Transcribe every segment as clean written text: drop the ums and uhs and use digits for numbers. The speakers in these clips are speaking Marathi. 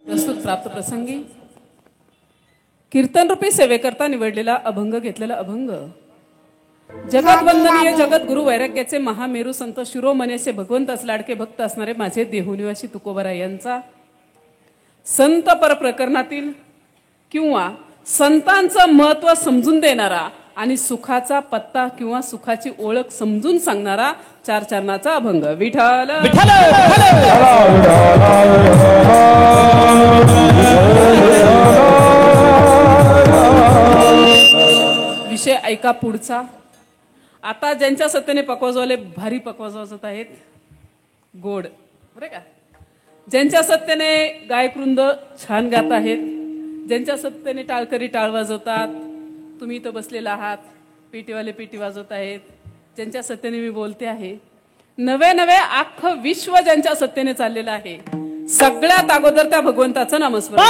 प्रस्तुत प्राप्त प्रसंगी कीर्तन रूपी सेवेकरता निवडलेला अभंग घेतलेला अभंग जगत वंदनीय जगत गुरु वैराग्याचे महामेरू संत शिरोमणीचे भगवंताच लाडके भक्त असणारे माझे देहनिवासी तुकोबराय यांचा संत पर प्रकरणातील किंवा संतांचं महत्व समजून देणारा आणि सुखाचा पत्ता किंवा सुखाची ओळख समजून सांगणारा चार चरणाचा अभंग विठ्ठल विषय ऐका पुढचा। आता ज्यांच्या सत्तेने पकवाजवाले भारी पकवाजवत आहेत गोड बरे का, ज्यांच्या सत्तेने गायकवृंद छान गात आहेत, ज्यांच्या सत्तेने टाळकरी टाळ वाजवतात, तुम्ही इथं बसलेला आहात, पेटीवाले पेटी वाजवत आहेत, ज्यांच्या सत्तेने मी बोलते आहे, नवे नवे अख्खं विश्व ज्यांच्या सत्तेने चाललेलं आहे, सगळ्यात अगोदर त्या भगवंताचं नामस्मरण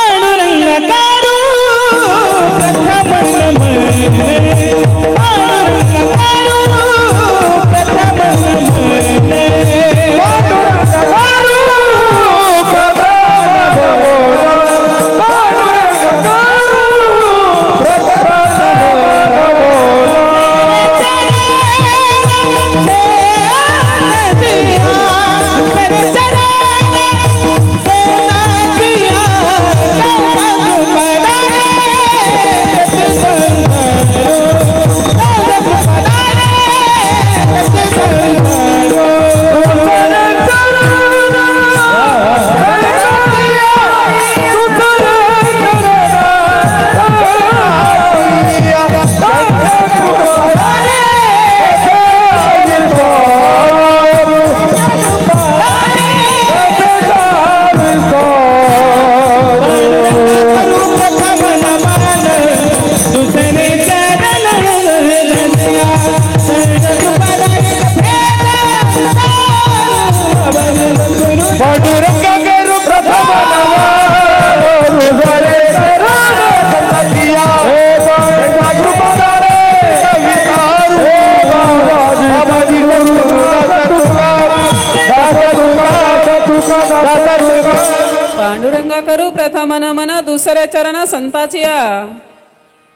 पांडुरंगा करू प्रथम नमन दुसरे चरण संताची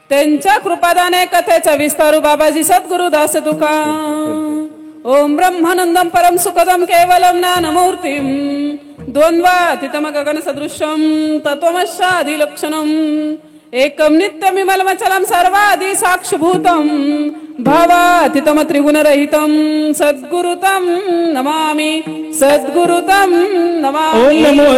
त्यांच्या कृपादाने कथेचा विस्तारू बाबाजी सद्गुरु दास तुका ओम ब्रह्मानंदम परम सुखदम केवलम ज्ञानमूर्तिम द्वंद्वातीतम गगन सदृशम तत्वमशादि लक्षणम एकम नित्यमिमलमचलम सर्वादि साक्षिभूतम भावातीतम त्रिगुणरहितम सद्गुरुतम नमामि सद्गुरुतम नमामि। ओम नमो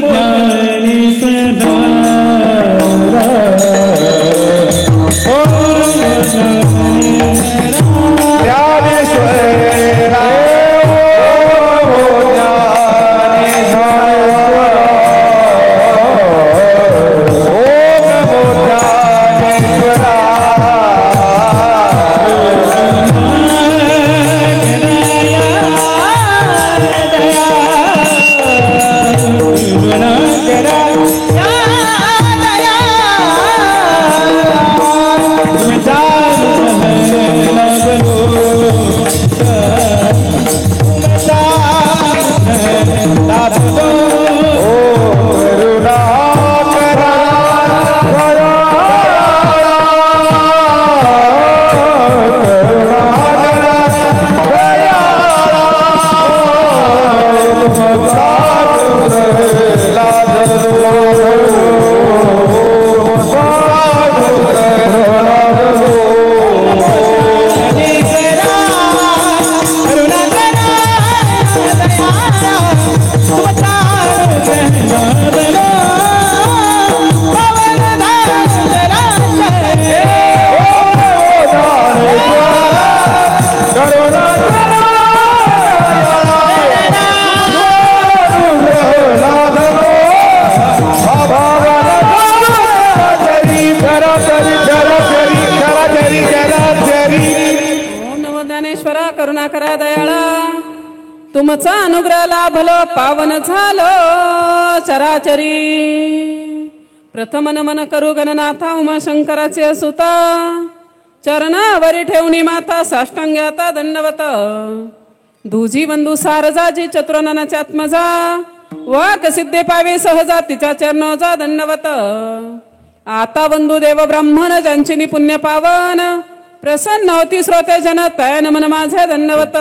ज्ञानेश्वराय करुणाकरा दयाळा तुमचा अनुग्रह लाभलो पावन झालो चराचरी। प्रथम नमन करू गणनाथा उमाशंकराचे सुता चरणावरी ठेवणी माता साष्टांग्याता दंडवत दुजी बंधू सारजाजी चतुराननाच्या आत्मजा वाक सिद्धे पावे सहजा तिच्या चरणाचा दंडवत. आता बंधू देव ब्राह्मण ज्यांची पुण्य पावन प्रसन्न होती श्रोते जन तयन मन माझे दंडवत.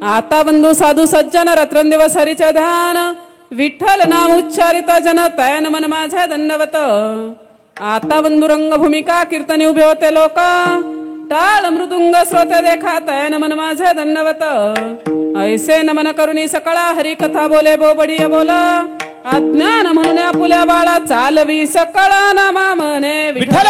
आता बंधू साधू सज्जन रात्रंदिवस हरीचे ध्यान विठ्ठल नाम उच्चारित जन तयन मन माझे दंडवत. आता बंधू रंगभूमिका कीर्तनी उभे होते लोक टाळ मृदुंग श्रोते देखा तयन मन माझे दंडवत. ऐसे नमन करुणी सकळा हरी कथा बोले बोबडिय बोला अज्ञान म्हणून आपुल्या बाळा चालवी सकळा नामा म्हणे विठ्ठल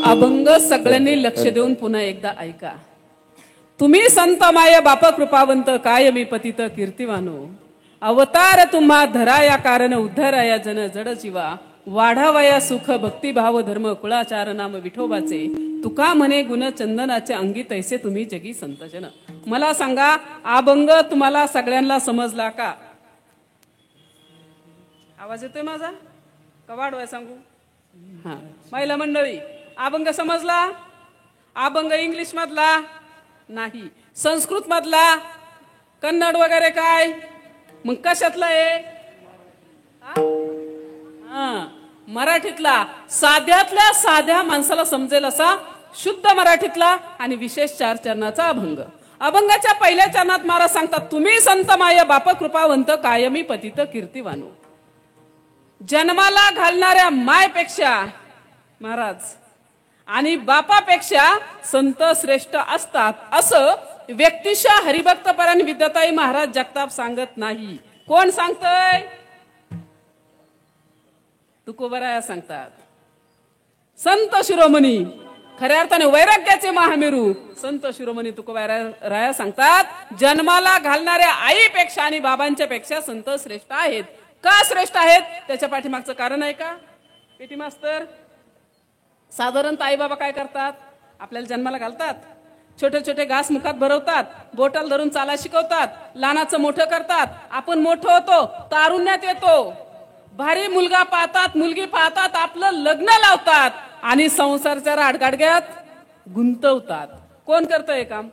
अभंग सगळ्यांनी लक्ष देऊन पुन्हा एकदा ऐका. तुम्ही संत माय बाप कृपावंत काय मी पतित कीर्तिवानो. अवतार तुम्हा धराया कारण उद्धराया जन जड जीवा. वाढावया सुख भक्तिभाव धर्म कुळाचार नाम विठोबाचे. तुका म्हणे गुण चंदनाचे अंगी तैसे तुम्ही जगी संतजन. मला सांगा अभंग तुम्हाला सगळ्यांना समजला का? आवाज येतोय माझा का वाढवाय सांगू? हा महिला मंडळी अभंग समजला? अभंग इंग्लिश मधला नाही, संस्कृत मधला, कन्नड वगैरे काय, मग कशातला आहे? मराठीतला, साध्यातल्या साध्या माणसाला समजेल असा शुद्ध मराठीतला आणि विशेष 4 चरणाचा अभंग. अभंगाच्या पहिल्या चरणात महाराज सांगतात तुम्ही संत माय बाप कृपावंत कायमी पतित कीर्तिवानो. जन्माला घालणाऱ्या मायपेक्षा महाराज आणि बापापेक्षा संत श्रेष्ठ असतात असं व्यक्तिशः हरिभक्त परायण विद्याताई महाराज जगताप सांगत नाही. कोण सांगतय? तुकोबराया सांगतात. संत शिरोमणी खऱ्या अर्थाने वैराग्याचे महामेरू संत शिरोमणी तुकोबराया सांगतात जन्माला घालणाऱ्या आईपेक्षा आणि बाबांच्या पेक्षा संत श्रेष्ठ आहेत. का श्रेष्ठ आहेत? त्याच्या पाठीमागचं कारण आहे का पेटी मास्तर? साधारणतः आई बाबा काय करतात? आपल्याला जन्माला घालतात, छोटे छोटे घास मुखात भरवतात, बोटाल धरून चाला शिकवतात, लहानाचं मोठं करतात, आपण मोठं होतो, तारुण्यात येतो, भारी मुलगा पाहतात, मुलगी पाहतात, आपलं लग्न लावतात आणि संसारच्या राडगाडग्यात गुंतवतात. कोण करतं हे काम?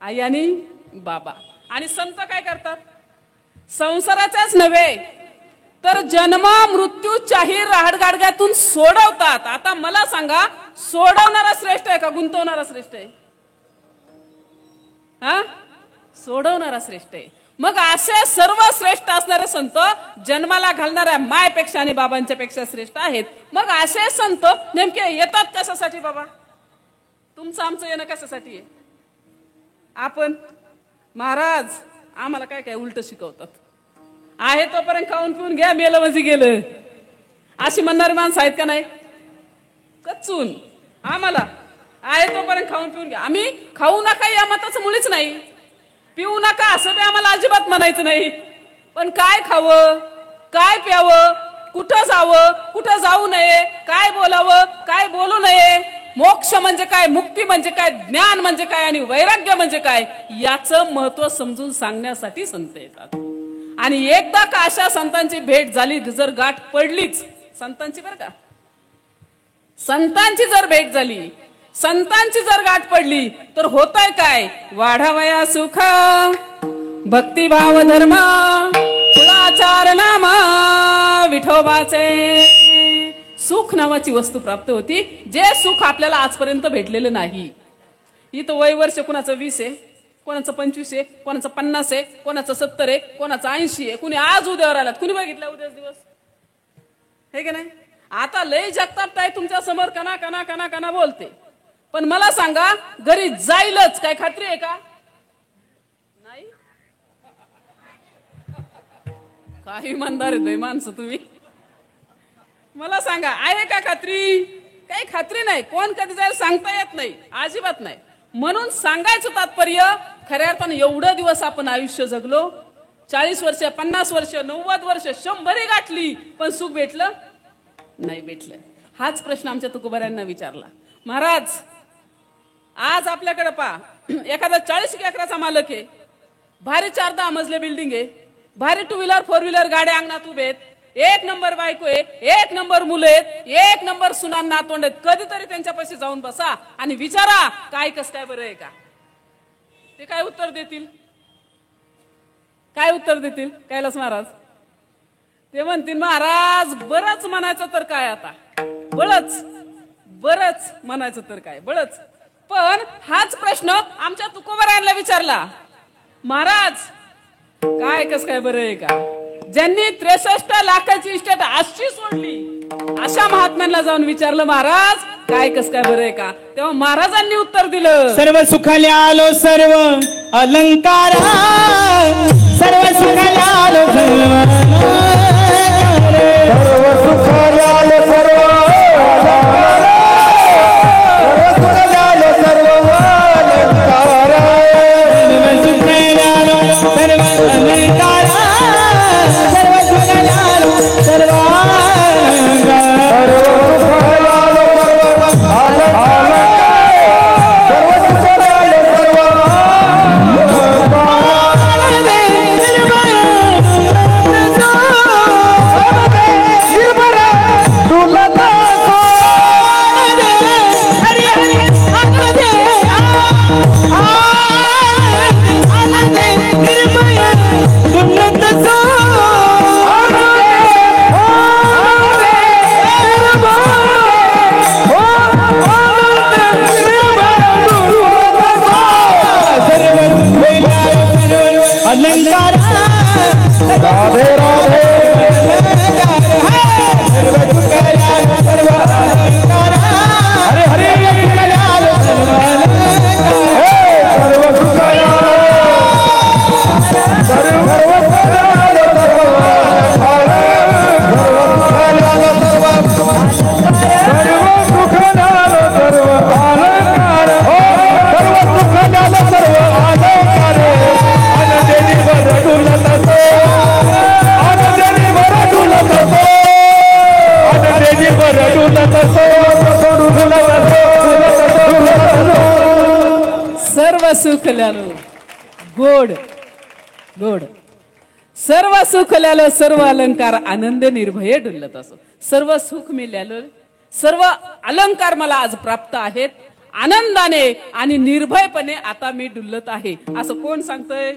आई आणि बाबा. आणि संत काय करतात? संसाराच्याच नव्हे तर जन्म मृत्यूच्याही राडगाडग्यातून सोडवतात. आता मला सांगा सोडवणारा श्रेष्ठ आहे का गुंतवणारा श्रेष्ठ आहे? हा, सोडवणारा श्रेष्ठ आहे. मग असे सर्व श्रेष्ठ असणारे संत जन्माला घालणाऱ्या मायपेक्षा आणि बाबांच्या पेक्षा श्रेष्ठ आहेत. मग असे संत नेमके येतात कशासाठी बाबा? तुमचं आमचं येणं कशासाठी आहे? आपण महाराज आम्हाला काय काय उलट शिकवतात. आहे तोपर्यंत खाऊन पिऊन घ्या, मेलं म्हणजे गेलं अशी म्हणणारी माणसं आहेत का नाही? कच्चून आम्हाला आहे तोपर्यंत खाऊन पिऊन घ्या. आम्ही खाऊ नका या मताचं मुळीच नाही, पिऊ नका असं बी आम्हाला अजिबात म्हणायचं नाही. पण काय खावं, काय प्यावं, कुठं जावं, कुठं जाऊ नये, काय बोलावं, काय बोलू नये, मोक्ष म्हणजे काय, मुक्ती म्हणजे काय, ज्ञान म्हणजे काय आणि वैराग्य म्हणजे काय याचं महत्व समजून सांगण्यासाठी संत येतात. आणि एकदा का अशा संतांची भेट झाली, जर गाठ पडलीच संतांची, बरं का, संतांची जर भेट झाली, संतांची जर गाठ पडली तर होतंय काय? वाढावया सुख भक्तिभाव धर्म कुळाचार नाम विठोबाचे. सुख नावाची वस्तू प्राप्त होती, जे सुख आपल्याला आजपर्यंत भेटलेलं नाही. इथं वय वर्ष कोणाचं 20 आहे, कोणाचं 25 आहे, कोणाचं 50 आहे, कोणाचं 70 आहे, कोणाचं 80 आहे, कुणी आज उद्यावर आलात, कुणी बघितलं उद्याच दिवस हे की नाही? आता लय जगताप तुमच्या समोर कना कना कना कना बोलते, पण मला सांगा घरी जाईलच काय खात्री आहे का? नाही. काही इमानदार आहे माणसं तुम्ही. मला सांगा आहे का खात्री? काही खात्री नाही. कोण कधी जाईल सांगता येत नाही, अजिबात नाही. म्हणून सांगायचं तात्पर्य खऱ्या अर्थाने एवढं दिवस आपण आयुष्य जगलो, 40 वर्ष, 50 वर्ष, 90 वर्ष, 100 गाठली, पण सुख भेटलं नाही? भेटलं. हाच प्रश्न आमच्या तुकोबाऱ्यांना विचारला. महाराज आज आपल्याकडे पहा, एखादा 40 एकराचा मालक आहे, भारी 4-10 मजले बिल्डिंग आहे, भारी 2 व्हीलर 4 व्हीलर गाड्या अंगणात उभे आहेत, एक नंबर बायको आहे, एक नंबर मुलं आहेत, एक नंबर सुनान नातवंड आहेत. कधीतरी त्यांच्यापाशी जाऊन बसा आणि विचारा काय कस काय बरं आहे का. ते काय उत्तर देतील? काय उत्तर देतील कैलास महाराज? ते म्हणतील महाराज बरंच म्हणायचं तर काय आता, बरंच म्हणायचं तर काय बळच. पण हाच प्रश्न आमच्या तुकोबरायांना विचारला, महाराज काय कस काय बरं आहे का. ज्यांनी 63 लाखाची इस्टेट अशी सोडली अशा महात्म्यांना जाऊन विचारलं, महाराज काय कस काय बरं आहे का. तेव्हा महाराजांनी उत्तर दिलं, सर्व सुखाले आलो सर्व अलंकार, सर्व सुखाले आलो सर्व सुखाले आलो सर्व सुखल्यालो गोड गोड, सर्व सुखल्यालो सर्व अलंकार आनंद निर्भय डुलत असो. सर्व सुख मिळालं, सर्व अलंकार मला आज प्राप्त आहेत. आनंदाने आणि निर्भयपणे आता मी डुलत आहे असं कोण सांगतोय?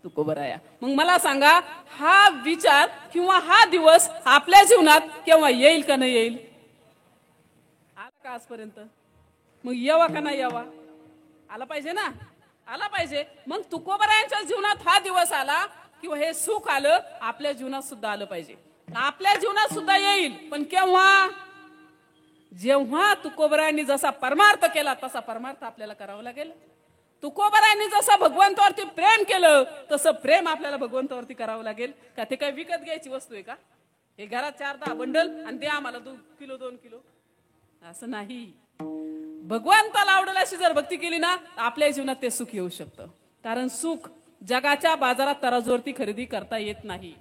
तुकोबराया. मग मला सांगा, हा विचार किंवा हा दिवस आपल्या जीवनात केव्हा येईल का नाही येईल? आला का आजपर्यंत? मग यावा का नाही यावा? आला पाहिजे ना, आला पाहिजे. मग तुकोबरायांच्या जीवनात हा दिवस आला किंवा हे सुख आलं, आपल्या जीवनात सुद्धा आलं पाहिजे. आपल्या जीवनात सुद्धा येईल, पण केव्हा? जेव्हा तुकोबरायांनी जसा परमार्थ केला तसा परमार्थ आपल्याला करावा लागेल. तुकोबरायांनी जसं भगवंतावरती प्रेम केलं तसं प्रेम आपल्याला भगवंतावरती करावं लागेल. का ते काय विकत घ्यायची वस्तू आहे का? हे घरात 4-10 बंडल आणि द्या आम्हाला 2 किलो 2 किलो, असं नाही. भगवंताला आवडेल अशी जर भक्ती केली ना, आपल्या जीवनात ते सुख येऊ शकतं. कारण सुख जगाच्या बाजारात तराजूवरती खरेदी करता येत नाही.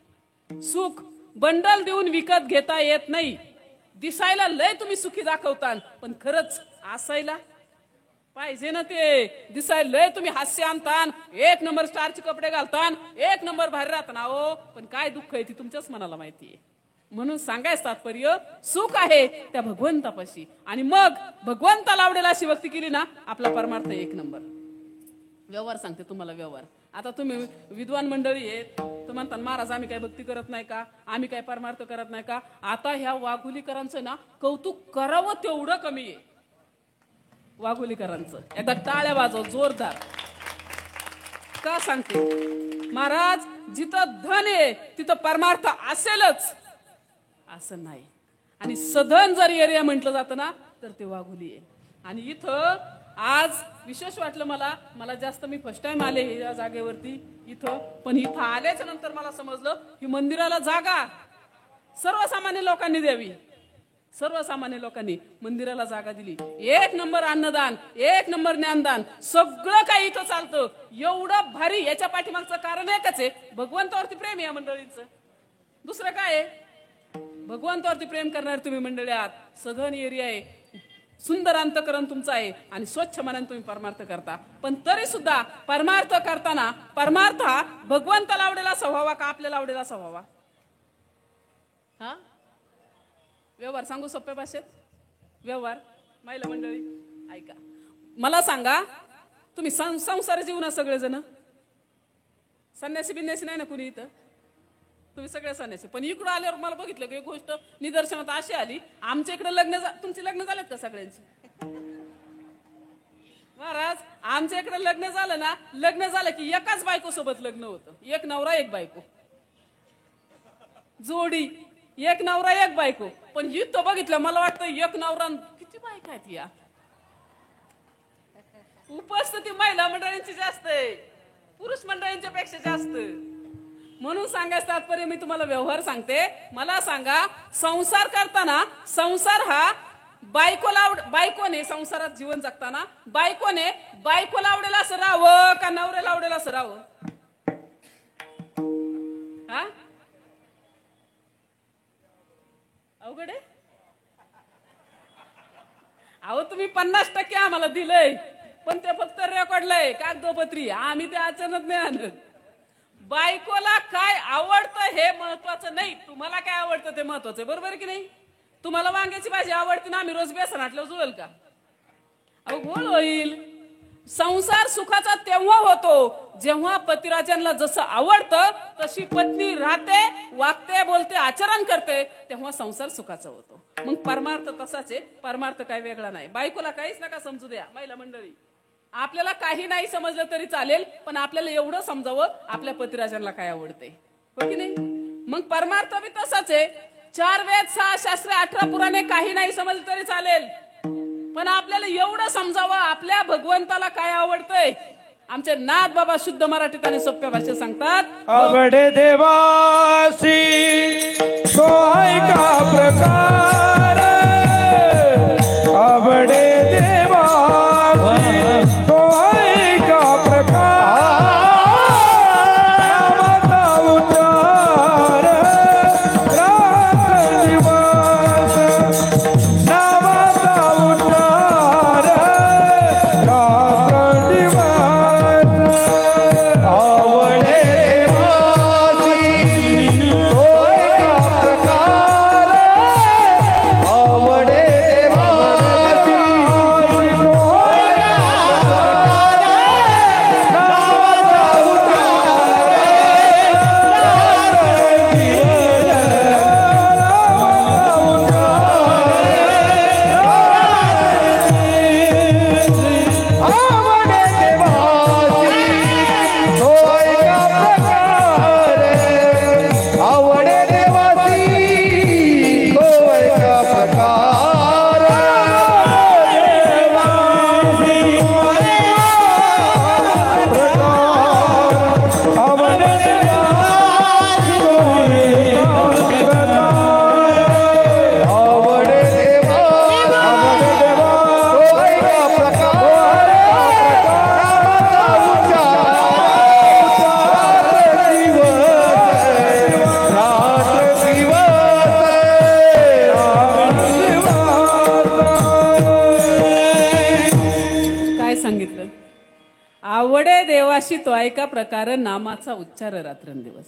सुख बंडल देऊन विकत घेता येत नाही. दिसायला लय तुम्ही सुखी दाखवता, पण खरंच असायला पाहिजे ना. ते दिसायला लय तुम्ही हास्य आणतान, 1 नंबर स्टारचे कपडे घालतान, 1 नंबर बाहेर राहताना, हो पण काय दुःख आहे ती तुमच्याच मनाला माहिती आहे. म्हणून सांगायचं तात्पर्य, सुख आहे त्या भगवंतापाशी, आणि मग भगवंताला आवडेल अशी भक्ती केली ना, आपला परमार्थ 1 नंबर. व्यवहार सांगते तुम्हाला, व्यवहार. आता तुम्ही विद्वान मंडळी आहेत, तर म्हणतात महाराज आम्ही काय भक्ती करत नाही का, आम्ही काय परमार्थ करत नाही का. आता ह्या वाघुलीकरांचं ना कौतुक करावं तेवढं कमी आहे. वाघुलीकरांचं एकदा टाळ्या वाजव जोरदार. का सांगते महाराज, जिथं धन आहे तिथं परमार्थ असेलच असं नाही. आणि सधन जर एरिया म्हटलं जातं ना, तर ते वाघुली आहे. आणि इथं आज विशेष वाटलं मला जास्त, मी फर्स्ट टाइम आले या जागेवरती इथं, पण इथं आल्याच्या नंतर मला समजलं की मंदिराला जागा सर्वसामान्य लोकांनी द्यावी. सर्वसामान्य लोकांनी मंदिराला जागा दिली. 1 नंबर अन्नदान, 1 नंबर ज्ञानदान, सगळं काही इथं चालतं. एवढं भारी. याच्या पाठीमागचं कारण एकच आहे, भगवंतावरती प्रेम या मंडळींचं. दुसरं काय आहे? भगवंतावरती प्रेम करणारे तुम्ही मंडळी आहात. सघन एरिया आहे, सुंदर अंतकरण तुमचं आहे, आणि स्वच्छ मनाने तुम्ही परमार्थ करता. पण तरी सुद्धा परमार्थ करताना परमार्थ हा भगवंताला आवडेल असा व्हावा का आपल्याला आवडेल असा व्हावा? हा व्यवहार सांगू सोप्या भाषेत. व्यवहार महिला मंडळी ऐका, मला सांगा तुम्ही संसार जीवना सगळेजण संन्यासी बिन्यासी नाही ना कुणी इथं, तुम्ही सगळे संन्यासी. पण इकडं आल्यावर मला बघितलं की एक गोष्ट निदर्शनात अशी आली, आमच्या इकडे तुमची लग्न झालेत का सगळ्यांची? महाराज आमच्या इकडे लग्न झालं ना, लग्न झालं की एकाच बायको सोबत लग्न होतं. एक नवरा एक बायको जोडी, एक नवरा एक बायको. पण इथं बघितलं मला वाटतं एक नवरा किती बायका आहेत या. उपस्थिती महिला मंडळींची जास्त आहे, पुरुष मंडळींच्या पेक्षा जास्त. म्हणून सांगायचं तात्पर्य मी तुम्हाला व्यवहार सांगते. मला सांगा संसार करताना, संसार हा बायकोने संसारात जीवन जगताना बायकोला आवडेल असं राहावं का नवऱ्याला आवडेल असं राहावं? हा अवघड आहे. अहो तुम्ही 50% आम्हाला दिलंय, पण ते फक्त रेकॉर्डलंय कागदोपत्री, आम्ही ते अचानक नाही आणत. बायकोला काय आवडतं हे महत्वाचं नाही, तुम्हाला काय आवडतं ते महत्वाचं आहे. बरोबर की नाही? तुम्हाला वांग्याची भाजी आवडते ना, आम्ही रोज बेसन आटल्यावर जुळेल का? अहो गोळ होईल. संसार सुखाचा तेव्हा होतो जेव्हा पतिराजांना जसं आवडतं तशी पत्नी राहते, वागते, बोलते, आचरण करते, तेव्हा संसार सुखाचा होतो. मग परमार्थ तसाच आहे, परमार्थ काय वेगळा नाही. बायकोला काहीच नका समजू द्या. महिला मंडळी आपल्याला काही नाही समजलं तरी चालेल, पण आपल्याला एवढं समजावं आपल्या पतिराजांना काय आवडते, हो की नाही? मग परमार्थ बी तसाच आहे. 4 वेद 6 शास्त्रे 18 पुराणे काही नाही समजलं तरी चालेल, पण आपल्याला एवढं समजावं आपल्या भगवंताला काय आवडतंय. आमचे नाथ बाबा शुद्ध मराठीत आणि सोप्या भाषेत सांगतात, आवडे देवासी तो ऐका प्रकार, आवडे देवासी तो ऐका प्रकार, नामाचा उच्चार रात्र दिवस, नामाचा उच्चार रात्र दिवस, आवडे देवासी तो ऐका प्रकार, आवडे देवासी तो आवडे देवाशी तो ऐका प्रकार, नामाचा उच्चार रात्रंदिवस.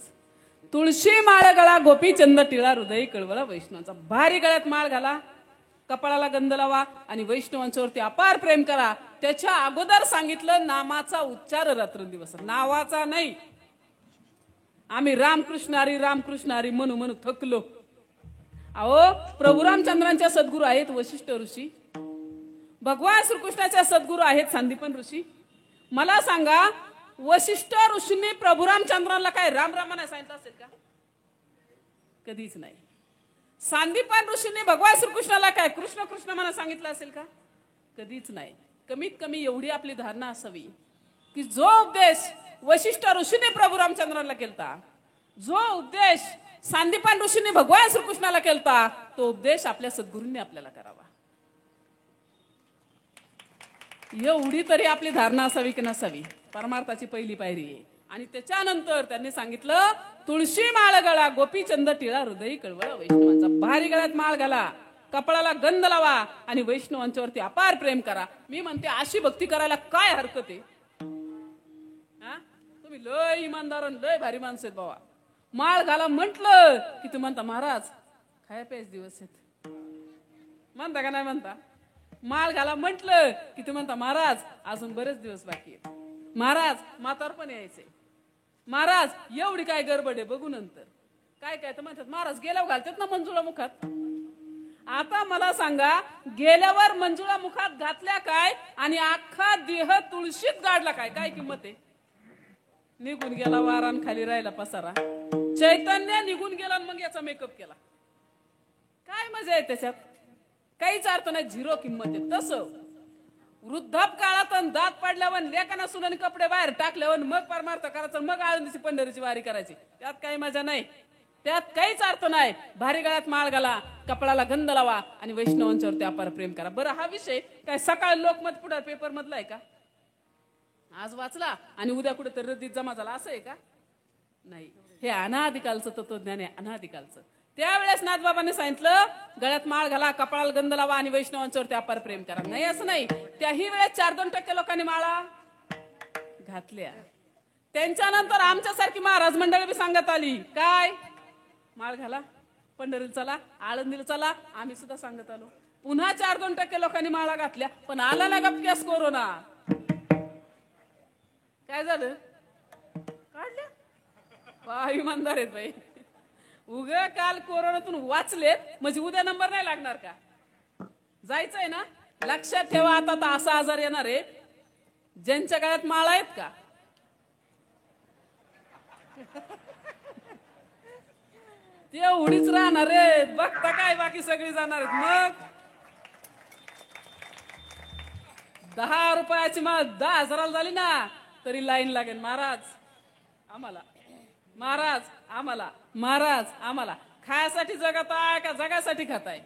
तुळशी माळ गळा, गोपीचंद टिळा, हृदय कळवळा वैष्णवाचा. भारी गळ्यात माळ घाला, कपाळाला गंध लावा आणि वैष्णवांच्यावरती अपार प्रेम करा. त्याच्या अगोदर सांगितलं नामाचा उच्चार रात्रंदिवस, नावाचा नाही. आम्ही रामकृष्ण हरी म्हणू म्हणू थकलो. अहो प्रभू रामचंद्रांच्या सद्गुरू आहेत वशिष्ठ ऋषी, भगवान श्रीकृष्णाच्या सद्गुरू आहेत सांदीपन ऋषी. मला सांगा वशिष्ठ ऋषींनी प्रभू रामचंद्रांना काय राम राम म्हणायला सांगितलं असेल का? कधीच नाही. सांदीपन ऋषींनी भगवान श्रीकृष्णाला काय कृष्ण कृष्ण म्हणायला सांगितलं असेल का? कधीच नाही. कमीत कमी एवढी आपली धारणा असावी की जो उपदेश वशिष्ठ ऋषीने प्रभू रामचंद्रांना केलता, जो उपदेश सांदीपन ऋषीने भगवान श्रीकृष्णाला केलता, तो उपदेश आपल्या सद्गुरूंनी आपल्याला करावा. एवढी तरी आपली धारणा असावी की नसावी. परमार्थाची पहिली पायरी आहे. आणि त्याच्यानंतर त्यांनी सांगितलं तुळशी माळ गळा, गोपीचंद टिळा, हृदय कळवळा वैष्णवांचा. भारी गळ्यात माळ घाला, कपाळाला गंध लावा आणि वैष्णवांच्यावरती अपार प्रेम करा. मी म्हणते अशी भक्ती करायला काय हरकत आहे? तुम्ही लय इमानदार लय भारी माणसं आहेत बाबा. माळ घाला म्हटलं की तुम्ही म्हणता महाराज खाया प्यायचे दिवस आहेत. म्हणता का नाही म्हणता? माळ घाला म्हटलं की ते म्हणता महाराज अजून बरेच दिवस बाकी आहेत. महाराज म्हातार पण यायचे. महाराज एवढी काय गडबड आहे बघू नंतर. काय काय तर म्हणतात महाराज गेल्यावर घालतात ना मंजुळा मुखात. आता मला सांगा, गेल्यावर मंजुळा मुखात घातल्या काय आणि अख्खा देह तुळशीत गाडला काय? काय किंमत आहे? निघून गेला वारान खाली राहिला पसारा. चैतन्य निघून गेला मग याचा मेकअप केला. काय मजा आहे त्याच्यात? काहीच अर्थ नाही. झिरो किंमत आहे. तसं वृद्धाप काळात दात पडल्यावर लेकाना सुनाने कपडे बाहेर टाकल्यावर मग परमार्थ करायचं, मग आळंदीची पंढरीची वारी करायची. त्यात काही मजा नाही. त्यात काहीच अर्थ नाही. भारी गळ्यात माळ घाला, कपडाला गंध लावा आणि वैष्णवांच्यावरती अपार प्रेम करा. बरं हा विषय काय सकाळ लोकमत पुढे पेपर मधला आहे का? आज वाचला आणि उद्या कुठे तर रद्दीत जमा झाला असं आहे का? नाही. हे अनादिकालचं तत्वज्ञान आहे. अनादिकालचं. त्यावेळेस नाथबाबांनी सांगितलं गळ्यात माळ घाला, कपाळाला गंध लावा आणि वैष्णवांच्यावरती अपार प्रेम करा. नाही असं नाही. त्याही वेळेस 4-2% लोकांनी माळा घातल्या. त्यांच्यानंतर आमच्यासारखी महाराज मंडळी बी सांगत आली काय माळ घाला, पंढरीला चला, आळंदीला चला. आम्ही सुद्धा सांगत आलो. पुन्हा 4-2% लोकांनी माळा घातल्या. पण आला ना गपक्यास कोरोना. काय झालं? काढल्या. काय इमानदार आहेत बाई. उग काल कोरोनातून वाचलेत म्हणजे उद्या नंबर नाही लागणार का? जायचंय ना. लक्षात ठेवा आता तर असा आजार येणार आहे ज्यांच्या गळ्यात माळा आहेत का ते उडीच राहणार आहेत. बघता काय बाकी सगळी जाणार आहेत. मग 10 रुपयाची माळ 10,000 झाली ना तरी लाईन लागेल. महाराज आम्हाला, महाराज आम्हाला, महाराज आम्हाला. खायासाठी जगत आहे का जगासाठी खाताय?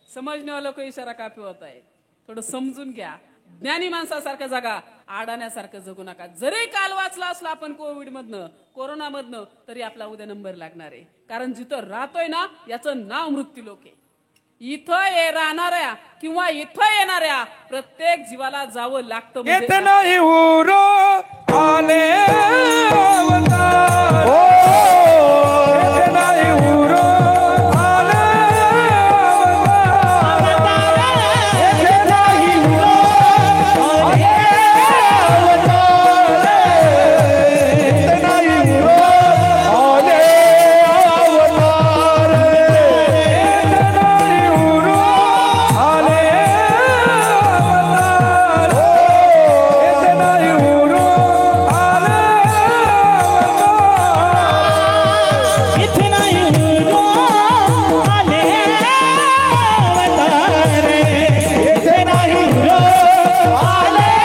समजणे लोक इशारा कापी होत आहे. थोडं समजून घ्या. ज्ञानी माणसासारखं जगा, आडाण्यासारखं जगू नका. जरी काल वाचला असला आपण कोविड मधनं, कोरोना मधनं, तरी आपला उद्या नंबर लागणार आहे. कारण जिथं राहतोय ना याचं नाव मृत्यू लोक आहे. इथं राहणाऱ्या किंवा इथं येणाऱ्या प्रत्येक जीवाला जावं लागतं. येत नाही उर आले अवतार. येत नाही उर आले अवतार. येत नाही उर आले अवतार. येत नाही उर आले अवतार. येत नाही उर आले अवतार. येत नाही उर आले अवतार. इथे नाही उरो आले अवतार. येत नाही उर आले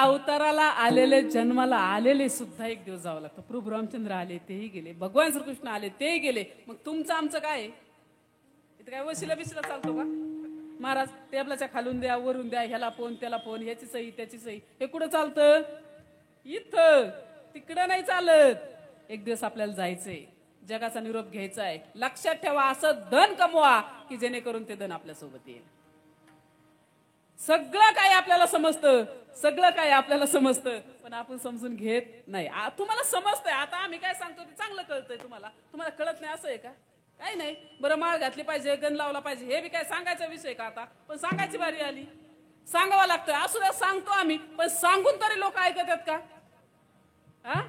अवताराला आलेले, जन्माला आलेले सुद्धा एक दिवस जावं लागतं. प्रभू रामचंद्र आले तेही गेले, भगवान श्रीकृष्ण आले तेही गेले. मग तुमचं आमचं काय? इथं काय वशिला बिशिला चालतो का? महाराज टेबलाच्या खालून द्या, वरून द्या, ह्याला फोन त्याला फोन, ह्याची सही त्याची सही, हे कुठं चालतं? इथं. तिकडं नाही चालत. एक दिवस आपल्याला जायचंय, जगाचा निरोप घ्यायचा आहे. लक्षात ठेवा, असं धन कमवा की जेणेकरून ते धन आपल्या सोबत येईल. सगळं काही आपल्याला समजतं, सगळं काही आपल्याला समजतं, पण आपण समजून घेत नाही. तुम्हाला समजतंय, आता आम्ही काय सांगतो ते चांगलं कळतंय तुम्हाला, तुम्हाला कळत नाही असं आहे का? काही नाही. बरं, माळ घातली पाहिजे, गण लावला पाहिजे, हे बी काय सांगायचा विषय का आता? पण सांगायची बारी आली, सांगावं लागतंय. असू द्या, सांगतो आम्ही, पण सांगून तरी लोक ऐकत आहेत का? हा,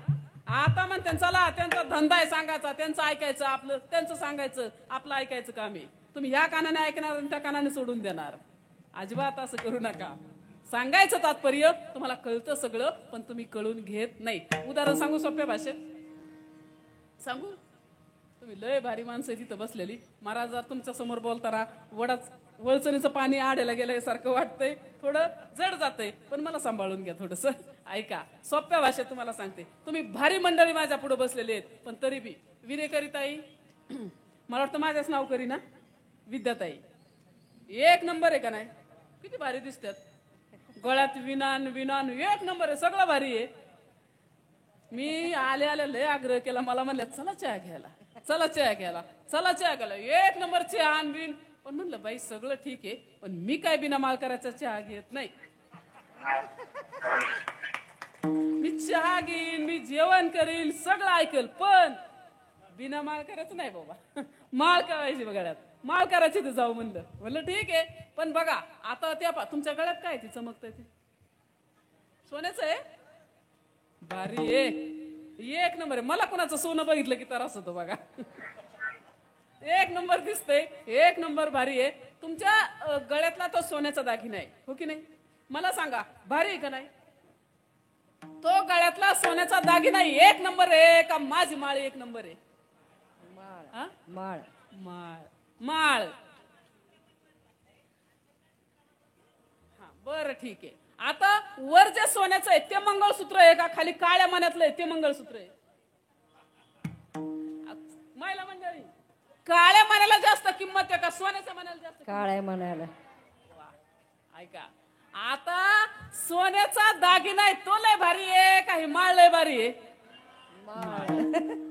आता म्हणते चला, त्यांचा धंदा आहे सांगायचा, त्यांचं ऐकायचं, आपलं त्यांचं सांगायचं, आपलं ऐकायचं काम आहे. तुम्ही ह्या कानाने ऐकणार आणि त्या कानाने सोडून देणार. अजिबात असं करू नका. सांगायचं तात्पर्य तुम्हाला कळतं सगळं, पण तुम्ही कळून घेत नाही. उदाहरण सांगू सोप्या भाषेत सांगू. तुम्ही लय भारी माणसं तिथं बसलेली, महाराज जर तुमच्या समोर बोलताना वळचणीचं पाणी आड्याला गेल्यासारखं वाटतंय, थोडं जड जातंय, पण मला सांभाळून घ्या थोडंसं. ऐका, सोप्या भाषेत तुम्हाला सांगते. तुम्ही भारी मंडळी माझ्या पुढे बसलेले आहेत, पण तरी बी विनेकरीताई, मला वाटतं माझ्याच नाव करी ना, विद्याताई एक नंबर आहे का नाही? किती भारी दिसतात, गळ्यात विनान विनान एक नंबर आहे, सगळं भारी आहे. मी आले आले लय आग्रह केला, मला म्हणलं चला चहा घ्यायला, चला चहा घ्यायला, चला चहा घ्यायला, एक नंबर चहा आणबीन. पण म्हणलं बाई सगळं ठीक आहे, पण मी काय बिना माळ करायचा चहा घेत नाही. मी चहा घेईन, मी जेवण करीन, सगळं ऐकल, पण बिना माळ करायचं नाही बाबा. माळ करायची गळ्यात, माळ करायची तर जाऊ म्हणलं ठीक आहे. पण बघा आता त्या तुमच्या गळ्यात काय ती चमकतंय, ते सोन्याचं आहे, भारी आहे, एक नंबर आहे. मला कोणाचं सोनं बघितलं की त्रास होतो बघा. एक नंबर दिसतंय, एक नंबर भारी आहे. तुमच्या गळ्यातला तो सोन्याचा दागिना आहे, हो की नाही? मला सांगा, भारी आहे का नाही? तो गळ्यातला सोन्याचा दागिना एक नंबर आहे का माझी माळ एक नंबर आहे? माळ माळ माळ माळ. हा, बरं ठीक आहे. आता वर जे सोन्याचं आहे ते मंगळसूत्र आहे का खाली काळ्या मण्यातलं आहे ते मंगळसूत्र आहे? महिला मंडळी, काळ्या मण्याला जास्त किंमत आहे का सोन्याच्या मण्याला जास्त? काळ्या मण्याला. ऐका, आता सोन्याचा दागिना आहे तो लय भारी आहे का ही माळ लय भारी आहे?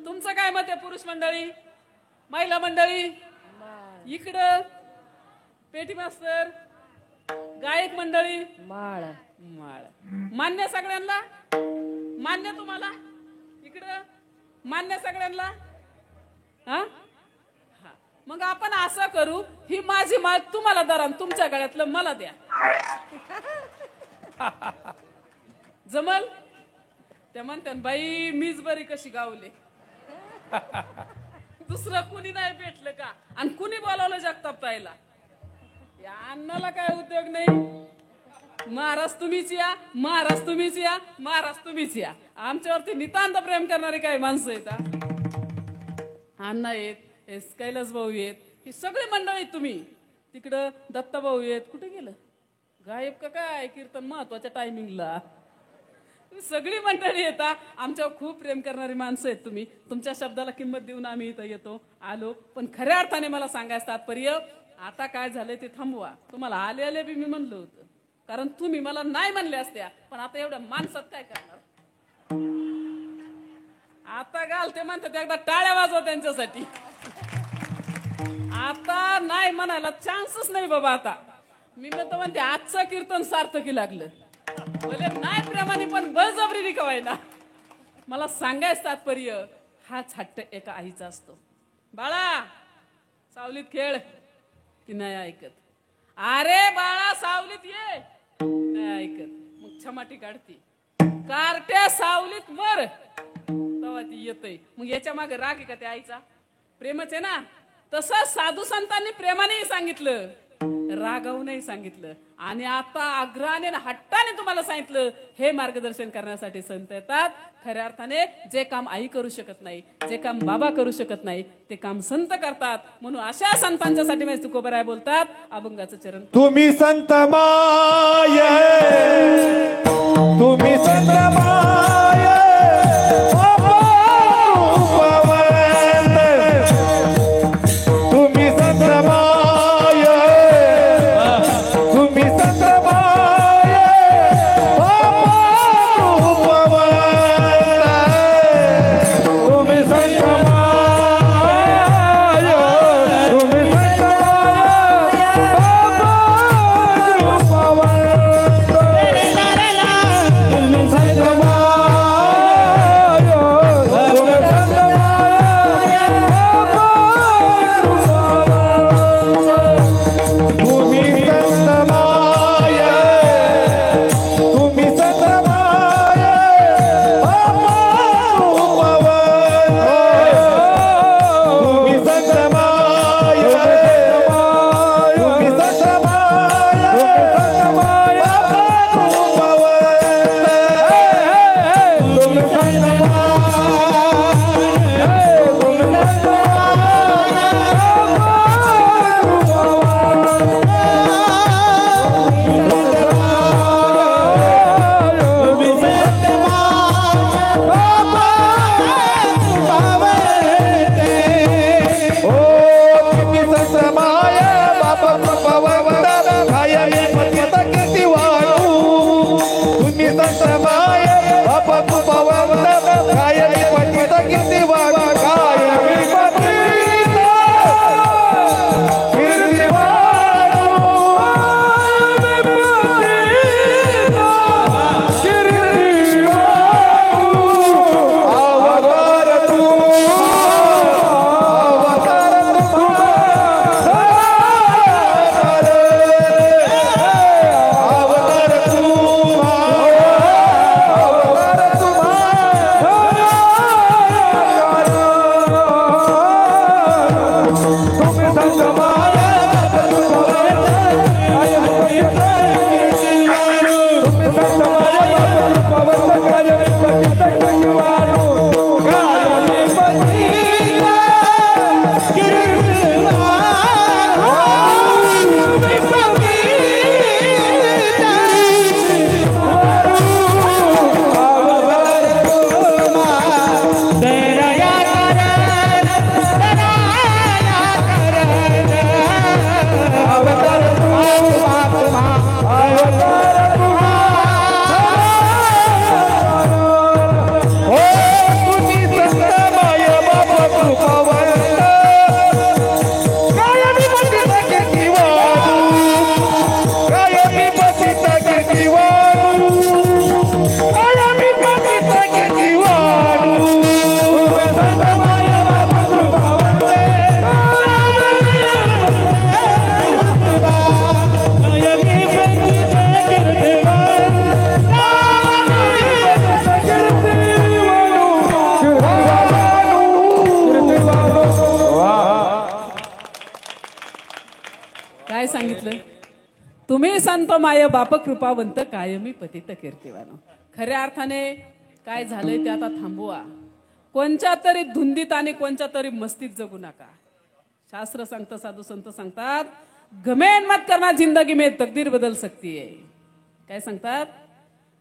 तुमचं काय मत आहे पुरुष मंडळी, महिला मंडळी? इकडं पेटी मास्तर, गायक मंडळी, माळ. माळ मान्य सगळ्यांना? मान्य तुम्हाला? इकडं मान्य सगळ्यांना? हा, मग आपण असं करू, ही माझी माळ तुम्हाला दरा, तुमच्या गळ्यातलं मला द्या. जमल? त्या म्हणतात बाई मीच बरी कशी गावले, दुसरं कुणी नाही भेटलं का? आणि कुणी बोलावलं जगताप ताईला? या अन्नाला काय उद्योग नाही. महाराज तुम्हीच या, महाराज तुम्हीच या, महाराज तुम्हीच या. आमच्यावरती नितांत प्रेम करणारे काय माणसं आहेत. अण्णा आहेत, कैलास भाऊ आहेत, ही सगळी मंडळी. तुम्ही तिकडं दत्ता भाऊ आहेत, कुठे गेलं? गायब का काय कीर्तन महत्वाच्या टायमिंगला? सगळी मंडळी येतात, आमच्यावर खूप प्रेम करणारी माणसं आहेत तुम्ही. तुमच्या शब्दाला किंमत देऊन आम्ही इथं येतो आलो. पण खऱ्या अर्थाने मला सांगायचं तात्पर्य, आता काय झालंय ते थांबवा. तुम्हाला आले आले बी मी म्हणलं होतं, कारण तुम्ही मला नाही म्हणले असत्या, पण आता एवढ्या माणसात काय करणार? आता घालते म्हणतात एकदा टाळ्या वाजवा त्यांच्यासाठी. आता नाही म्हणायला चान्सच नाही बाबा. आता मी म्हणते आजचं कीर्तन सार्थकी लागलं, भले नाही प्रेमाने पण बळजबरीने कवायला. मला सांगायचं तात्पर्य, हाच हट्ट एका आईचा असतो. बाळा सावलीत खेळ की नाही ऐकत? अरे बाळा सावलीत ये, नाही ऐकत, मग छमाटी काढती. कार्ट्या सावलीत मर, तेव्हा ती येतय. मग याच्या मागे राग आहे का त्या आईचा? प्रेमच आहे ना. तसं साधू संतांनी प्रेमानेही सांगितलं, रागावूनही सांगितलं, आणि आता आग्रहाने हट्टाने तुम्हाला सांगितलं. हे मार्गदर्शन करण्यासाठी संत येतात. खऱ्या अर्थाने जे काम आई करू शकत नाही, जे काम बाबा करू शकत नाही, ते काम संत करतात. म्हणून अशा संतांच्यासाठी माझे तुकोबराय बोलतात, अभंगाचं चरण. तुम्ही संत माय, तुम्ही संत माय, तुम्ही संत माय, तुम्ही संत माय, तुम्ही संत माय, तुम्ही संत माय, काय सांगितलं? तुम्ही संत माय बाप कृपावंत कायमी पतित कीर्तिवान. खऱ्या अर्थाने काय झालंय ते आता थांबवा. कोणच्या तरी धुंदीत आणि कोणच्या तरी मस्तीत जगू नका. शास्त्र सांगतं, साधू संत सांगतात, गमेन मत करना जिंदगी में तकदीर बदल सकती है. काय सांगतात?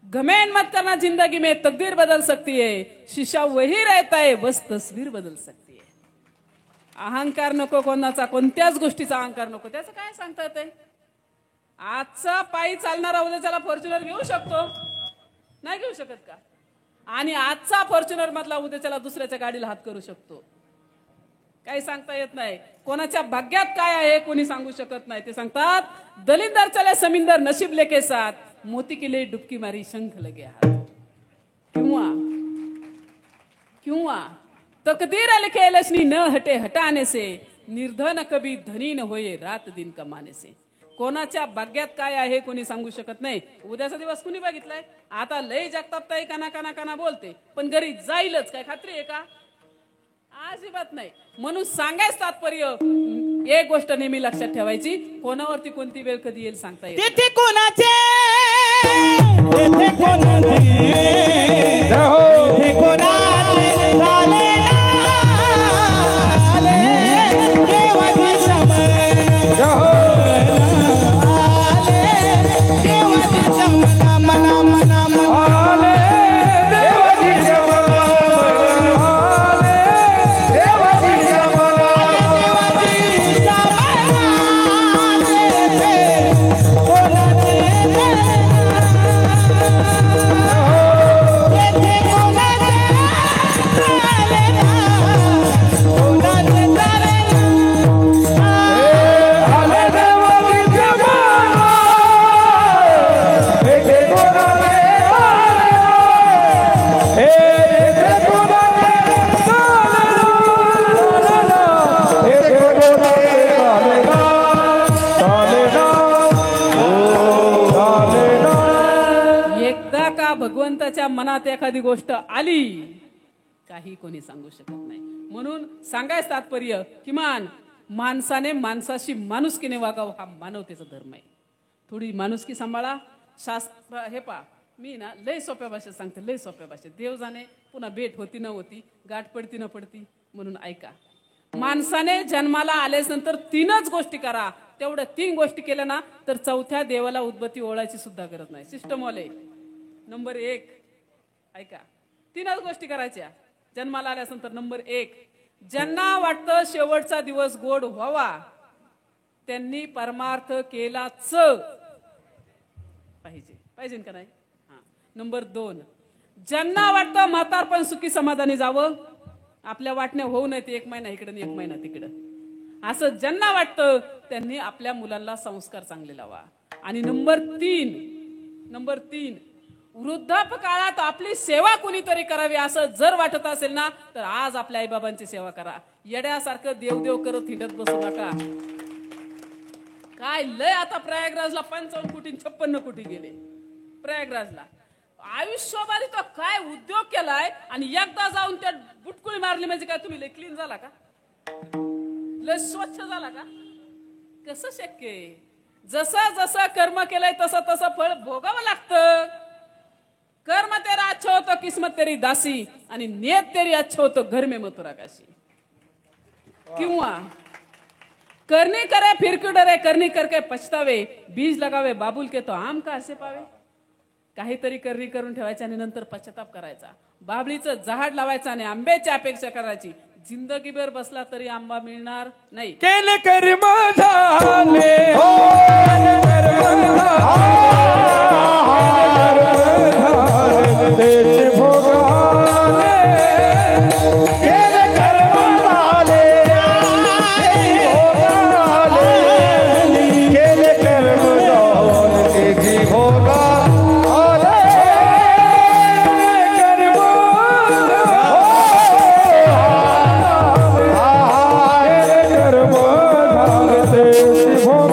गमेन मत करना जिंदगी में तकदीर बदल सकती है. शीशा वही रहता है बस तस्वीर बदल सकती है. अहंकार नको कोणाचा, कोणत्याच गोष्टीचा अहंकार नको. त्याचं काय सांगता येते? आजचा पायी चालणारा उद्याच्याला फॉर्च्युनर घेऊ शकतो, नाही घेऊ शकत का? आणि आजचा फॉर्च्युनर मधला उद्याच्याला दुसऱ्याच्या गाडीला हात करू शकतो. काही सांगता येत नाही. कोणाच्या भाग्यात काय आहे कोणी सांगू शकत नाही. ते सांगतात, दलिंदर चले समिंदर नशीब लेके साथ, मोती के लिए डुबकी मारी शंख लगे हाथ. क्यों तकदीर लिखे लक्ष्मी न हटे हटाने से, निर्धन कभी धनी न होए रात दिन कमाने से. कोणाच्या भाग्यात काय आहे कोणी सांगू शकत नाही. उद्याचा दिवस कुणी बघितलाय? आता लय जगतापताई काना काना काना बोलते, पण घरी जाईलच काय खात्री आहे का? अजिबात नाही. म्हणून सांगायचं तात्पर्य, एक गोष्ट नेहमी लक्षात ठेवायची, कोणावरती कोणती वेळ कधी येईल सांगता येईल. तेथे कोणाचे तेथे कोणाचे तेथे कोणाचे झाले आले देवाची समर आले देवाची समर मना मना मना भगवंताच्या मनात एखादी गोष्ट आली, काही कोणी सांगू शकत नाही. म्हणून सांगायचं तात्पर्य, किमान माणसाने माणसाशी माणुसकीने वागावं, हा मानवतेचा धर्म आहे. थोडी माणुसकी सांभाळा. शास्त्र हे पा, मी ना लय सोप्या भाषेत सांगते, लय सोप्या भाषेत. देव जाणे पुन्हा भेट होती न होती, गाठ पडती न पडती. म्हणून ऐका, माणसाने जन्माला आल्यानंतर 3च गोष्टी करा. तेवढ्या 3 गोष्टी केल्या ना तर चौथ्या देवाला उदबत्ती ओळायची सुद्धा गरज नाही. सिस्टम वाले. नंबर 1 ऐका, 3च गोष्टी करायच्या जन्माला आल्यानंतर. नंबर 1, ज्यांना वाटतं शेवटचा दिवस गोड व्हावा त्यांनी परमार्थ केलाच पाहिजे का नाही? नंबर 2, ज्यांना वाटतं म्हातारपण सुखी समाधानी जावं, आपल्या वाटण्या होऊ नये, 1 महिना इकडं आणि 1 महिना तिकडं, असं ज्यांना वाटतं त्यांनी आपल्या मुलांना संस्कार चांगले लावा. आणि नंबर 3, वृद्धापकाळात आपली सेवा कुणीतरी करावी असं जर वाटत असेल ना तर आज आपल्या आईबाबांची सेवा करा. येड्यासारखं देवदेव करत हिंडत बसू नका. काय लय आता प्रयागराजला 55 कोटी 56 कोटी गेले प्रयागराजला. आयुष्यभर तो काय उद्योग केलाय आणि एकदा जाऊन त्या बुटकुळी मारली म्हणजे काय तुम्ही लय क्लीन झाला का? लय स्वच्छ झाला का? कसं शक्य आहे? जसं जसं कर्म केलंय तसं तसं फळ भोगावं लागतं. कर्म तेरा अच्छा हो तो किस्मत तेरी दासी, आणि नियत तेरी अच्छा हो तो घर में मथुरा काशी. किंवा करनी करे फिर क्यों डरे, करनी करके पछतावे, बीज लगावे बाबुल के तो आम का असे पावे. काहीतरी करणी करून ठेवायचं आणि नंतर पश्चाताप करायचा. बाबळीचं झाड लावायचं आणि आंब्याची अपेक्षा करायची. जिंदगीभर बसला तरी आंबा मिळणार नाही. केले कर्म झाले देश भोगाले, केले कर्म झाले केले कर्म झाले देश भोगाले, कर्म कर्म झाले देश भोगाले.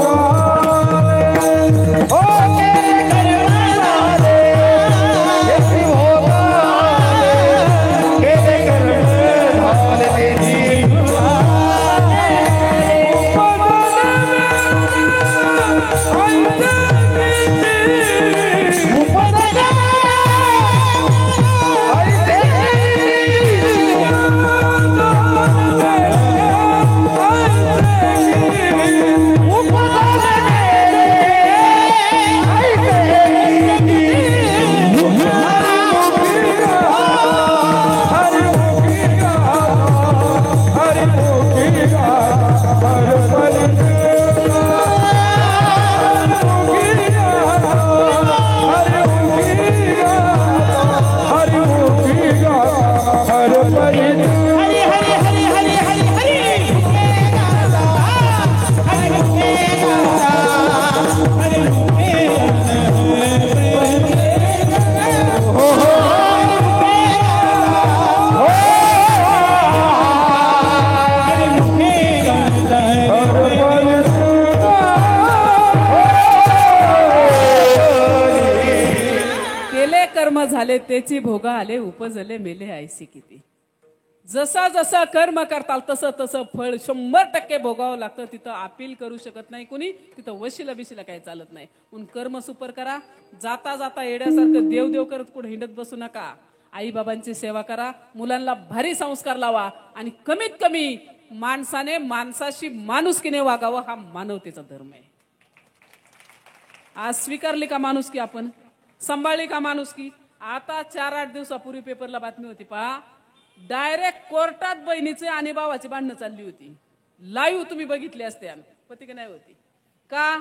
झाले तेची भोगा आले उपजले मेले ऐसी किती. जसा जसा कर्म करताल तसं तसं फळ 100% भोगावं लागतं. तिथं अपील करू शकत नाही कुणी, तिथं वशिला बिशीला काही चालत नाही. म्हणून कर्म सुपर करा. जाता जाता येड्यासारखं देव देव करत कुठे हिंडत बसू नका. आई बाबांची सेवा करा, मुलांना भारी संस्कार लावा आणि कमीत कमी माणसाने माणसाशी माणुसकीने वागावं. हा मानवतेचा धर्म आहे. आज स्वीकारली का माणुसकी, आपण सांभाळली का माणुसकी. आता 4-8 दिवसापूर्वी पेपरला बातमी होती पहा, डायरेक्ट कोर्टात बहिणीचे आणि भावाची भांडणं चालली होती. लाईव्ह तुम्ही बघितली असते. पती की नाही होती का,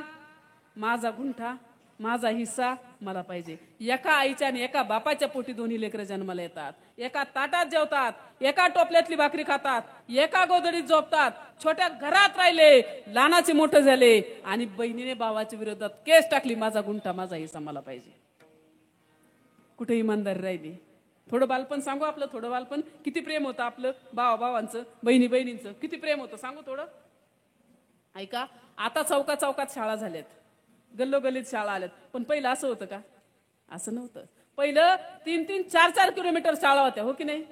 माझा गुंठा माझा हिस्सा मला पाहिजे. एका आईच्या आणि एका बापाच्या पोटी दोन्ही लेकरं जन्माला येतात. एका ताटात जेवतात, एका टोपल्यातली भाकरी खातात, एका गोधडीत झोपतात, छोट्या घरात राहिले, लहानाचे मोठे झाले आणि बहिणीने भावाच्या विरोधात केस टाकली, माझा गुंठा माझा हिस्सा मला पाहिजे. कुठे इमानदारी राहिली. थोडं बालपण सांगू आपलं, थोडं बालपण किती प्रेम होतं आपलं, भावा भावांचं, बहिणी बहिणींचं किती प्रेम होतं सांगू थोडं. ऐका, आता चौकात चौकात शाळा झाल्यात, गल्लोगल्लीत शाळा आल्यात. पण पहिलं असं होतं का, असं नव्हतं. पहिलं 3-3, 4-4 किलोमीटर शाळा होत्या, हो की नाही.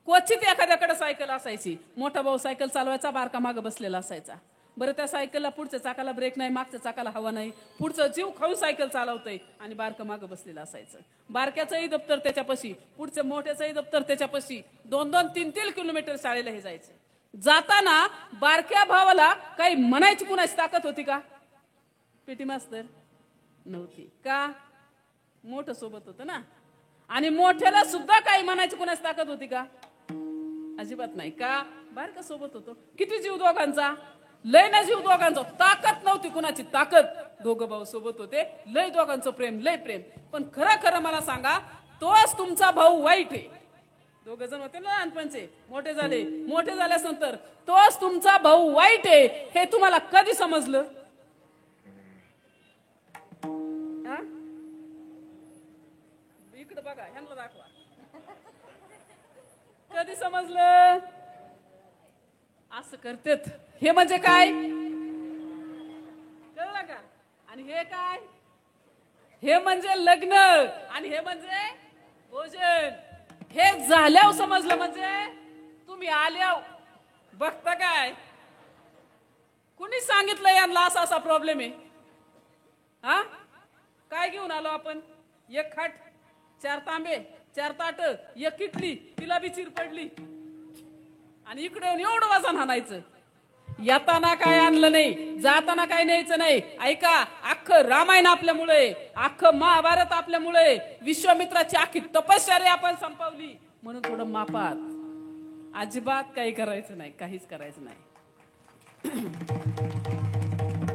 क्वचित एखाद्याकडे सायकल असायची, मोठा भाऊ सायकल चालवायचा, बारका मागं बसलेला असायचा. बरं, त्या सायकलला पुढच्या चाकाला ब्रेक नाही, मागच्या चाकाला हवा नाही, पुढचं जीव खाऊन सायकल चालवतंय आणि बारकं मागं बसलेलं असायचं. बारक्याचंही दप्तर त्याच्यापाशी, पुढचं मोठ्याचंही दप्तर त्याच्यापाशी, 2-2, 3-3 किलोमीटर शाळेला हे जायचं. जाताना बारक्या भावाला काही म्हणायची कुणाची ताकद होती का, पेटी मास्तर नव्हती का, मोठं सोबत होतं ना. आणि मोठ्याला सुद्धा काही म्हणायची कुणाची ताकद होती का, अजिबात नाही का, बारका सोबत होतो. किती जीव दोघांचा, लय ना जीव दोघांचा, ताकद नव्हती कुणाची ताकद. दोघं भाऊ सोबत होते, लय दोघांचं प्रेम, लय प्रेम. पण खरं खरं मला सांगा, तोच तुमचा भाऊ वाईट आहे. दोघं जण होते ना लहानपणचे, मोठे झाले, मोठे झाल्यानंतर तोच तुमचा भाऊ वाईट आहे हे तुम्हाला कधी समजलं. इकडे बघा, ह्यांना दाखवा, कधी समजलं. असं करतेत, हे म्हणजे काय कळलं का. आणि हे काय, हे म्हणजे लग्न आणि हे म्हणजे भोजन. हे झाल्यावर समजलं म्हणजे तुम्ही आल्यावर बघता काय. कुणी सांगितलं यांना असा असा प्रॉब्लेम आहे. हा, काय घेऊन आलो आपण, 1 खाट, 4 तांबे, 4 ताट, 1 किटली, तिला बी चिर पडली आणि इकडे एवढं वजन हाणायचं. येताना काय आणलं नाही, जाताना काय न्यायचं नाही. ऐका, अख्खं रामायण आपल्यामुळे, अख्खं महाभारत आपल्यामुळे, विश्वामित्राची अख्खी तपश्चर्या आपण संपवली. म्हणून थोडं मापात, अजिबात काही करायचं नाही, काहीच करायचं नाही.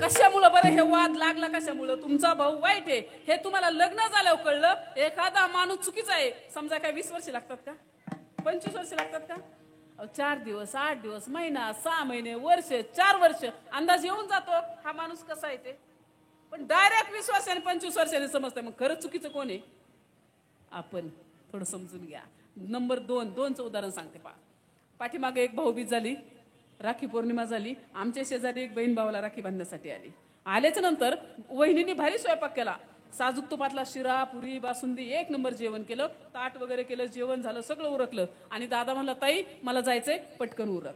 कशामुळं बरं हे वाद लागला, कशामुळं. तुमचा भाऊ वाईट आहे हे तुम्हाला लग्न झाल्यावर कळलं. एखादा माणूस चुकीचा आहे समजा, काय 20 वर्ष लागतात का, 25 वर्ष लागतात का. 4 दिवस, 8 दिवस, महिना, 6 महिने, वर्ष, 4 वर्ष अंदाज येऊन जातो हा माणूस कसा आहे ते. पण डायरेक्ट 20 वर्षाने 25 वर्षाने समजतंय. मग खरंच चुकीचं कोण आहे, आपण थोडं समजून घ्या. नंबर 2चं उदाहरण सांगते पहा. पाठीमागे एक भाऊबीज झाली, राखी पौर्णिमा झाली. आमच्या शेजारी एक बहीण भावाला राखी बांधण्यासाठी आली. आल्याच्या नंतर वहिनीने भारी स्वयंपाक केला. साजूक तुपातला शिरा, पुरी, बासुंदी, 1 नंबर जेवण केलं. ताट वगैरे केलं, जेवण झालं, सगळं उरकलं. आणि दादा म्हणला, ताई मला जायचंय, पटकन उरक.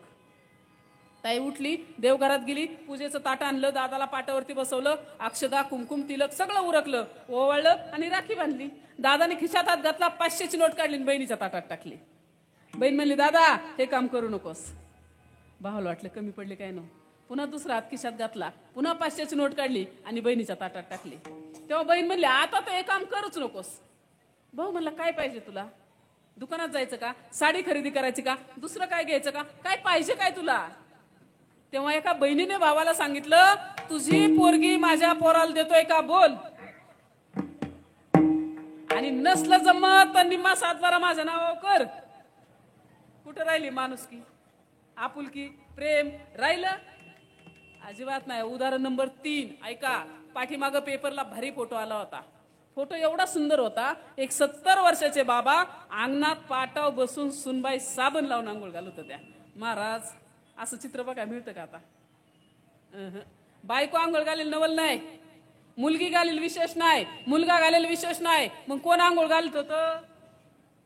ताई उठली, देवघरात गेली, पूजेचं ताट आणलं, दादाला पाटावरती बसवलं, अक्षदा, कुंकुम, तिलक सगळं उरकलं, ओवाळलं आणि राखी बांधली. दादाने खिशात हात घातला, 500ची नोट काढली, बहिणीच्या ताटात टाकली. बहीण म्हणली, दादा हे काम करू नकोस. भावाला वाटलं कमी पडले काय नो. पुन्हा दुसरा हात खिशात घातला, पुन्हा 500ची नोट काढली आणि बहिणीच्या ताटात टाकली. तेव्हा बहीण म्हणली, आता तर हे काम करूच नकोस. भाऊ म्हणला, काय पाहिजे तुला, दुकानात जायचं का, साडी खरेदी करायची का, दुसरं काय घ्यायचं का, काय पाहिजे काय तुला. तेव्हा एका बहिणीने भावाला सांगितलं, तुझी पोरगी माझ्या पोराला देतोय का बोल, आणि नसलं जमत तर निम्मा 7-12 माझ्या नावावर कर. कुठं राहिली माणुसकी, आपुलकी, प्रेम राहिलं, अजिबात नाही. उदाहरण नंबर 3 ऐका. पाठीमागं पेपरला भारी फोटो आला होता. फोटो एवढा सुंदर होता, एक 70 वर्षाचे बाबा अंगणात पाटाव बसून सुनबाई साबण लावून आंघोळ घालत होत्या. महाराज, असं चित्र बघा मिळतं का आता. बायको आंघोळ घालेल नवल नाही, मुलगी घालेल विशेष नाही, मुलगा घालेल विशेष नाही, मग कोण आंघोळ घालत होतं?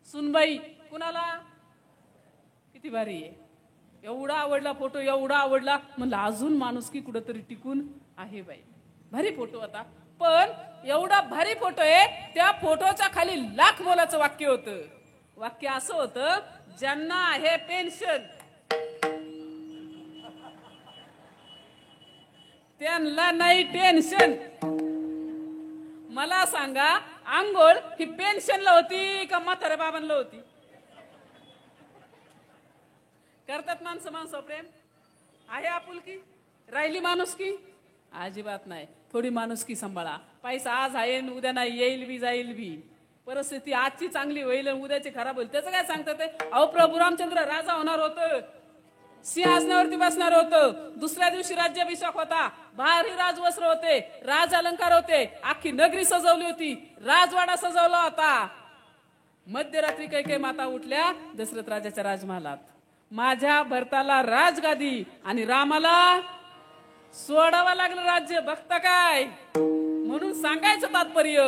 सुनबाई. कुणाला? किती भारी आहे. एवढा आवडला फोटो, एवढा आवडला, म्हणलं अजून माणुसकी कुठंतरी टिकून आहे बाई. भारी फोटो होता. पण एवढा भारी फोटो आहे, त्या फोटोच्या खाली लाख मोलाचं वाक्य होतं. वाक्य असं होतं, ज्यांना आहे पेन्शन त्यांना नाही टेन्शन. मला सांगा, आंघोळ ही पेन्शनला होती का म्हाताऱ्या बाबांना होती? करतात माणसं प्रेम? आहे आपुलकी? राहिली माणुसकी? अजिबात नाही. थोडी माणुसकी सांभाळा. पैसा आज आहे न उद्या नाही, येईल बी जाईल बी. परिस्थिती आजची चांगली होईल आणि उद्याची खराब होईल, त्याचं काय सांगतात ते? अहो, प्रभू रामचंद्र राजा होणार होतं, सिंहासनावरती बसणार होतं. दुसऱ्या दिवशी राज्याभिषेक होता, भारी राजवस्त्र होते, राज अलंकार होते, अख्खी नगरी सजवली होती, राजवाडा सजवला होता. मध्यरात्री काही माता उठल्या दशरथ राजाच्या राजमहालात, माझ्या भरताला राजगादी आणि रामाला सोडावं लागलं राज्य. बघता काय? म्हणून सांगायचं तात्पर्य,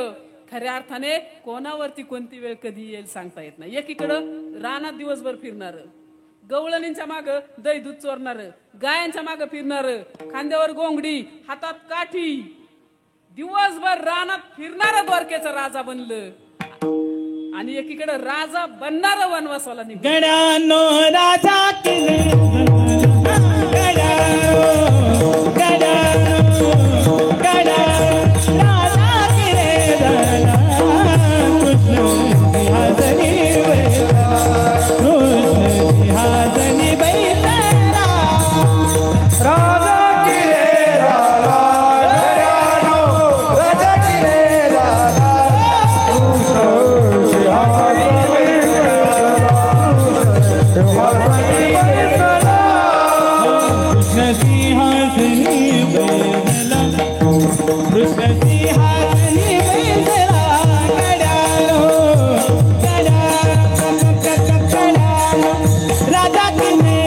खऱ्या अर्थाने कोणावरती कोणती वेळ कधी येईल सांगता येत नाही. एकीकडं रानात दिवसभर फिरणार, गवळणींच्या माग दही दूध चोरणार, गायांच्या माग फिरणार, खांद्यावर गोंगडी, हातात काठी, दिवसभर रानात फिरणारा द्वारकेचा राजा बनलं. आणि एकीकडे राजा बनणारा वनवासाला निघाला. गडानो राजा केले, गडानो राजा केले, कृष्ण सिंहासनी बैठला, राजा की रे राजा, राजा की रे राजा, कृष्ण सिंहासनी बैठला, कृष्ण सिंहासनी बैठला, राजा किने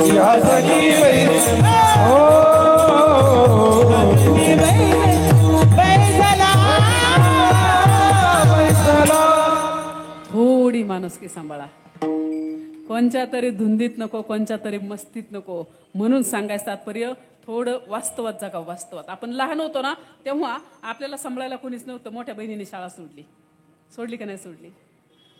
सिंहासनी बैठला, थोडी माणुसकी सांभाळा. कोणच्या तरी धुंदीत नको, कोणच्या तरी मस्तीत नको. म्हणून सांगायचं तात्पर्य, थोडं वास्तवात जगावं. वास्तवात आपण लहान होतो ना, तेव्हा आपल्याला सांभाळायला कोणीच नव्हतं. मोठ्या बहिणीने शाळा सोडली का नाही सोडली?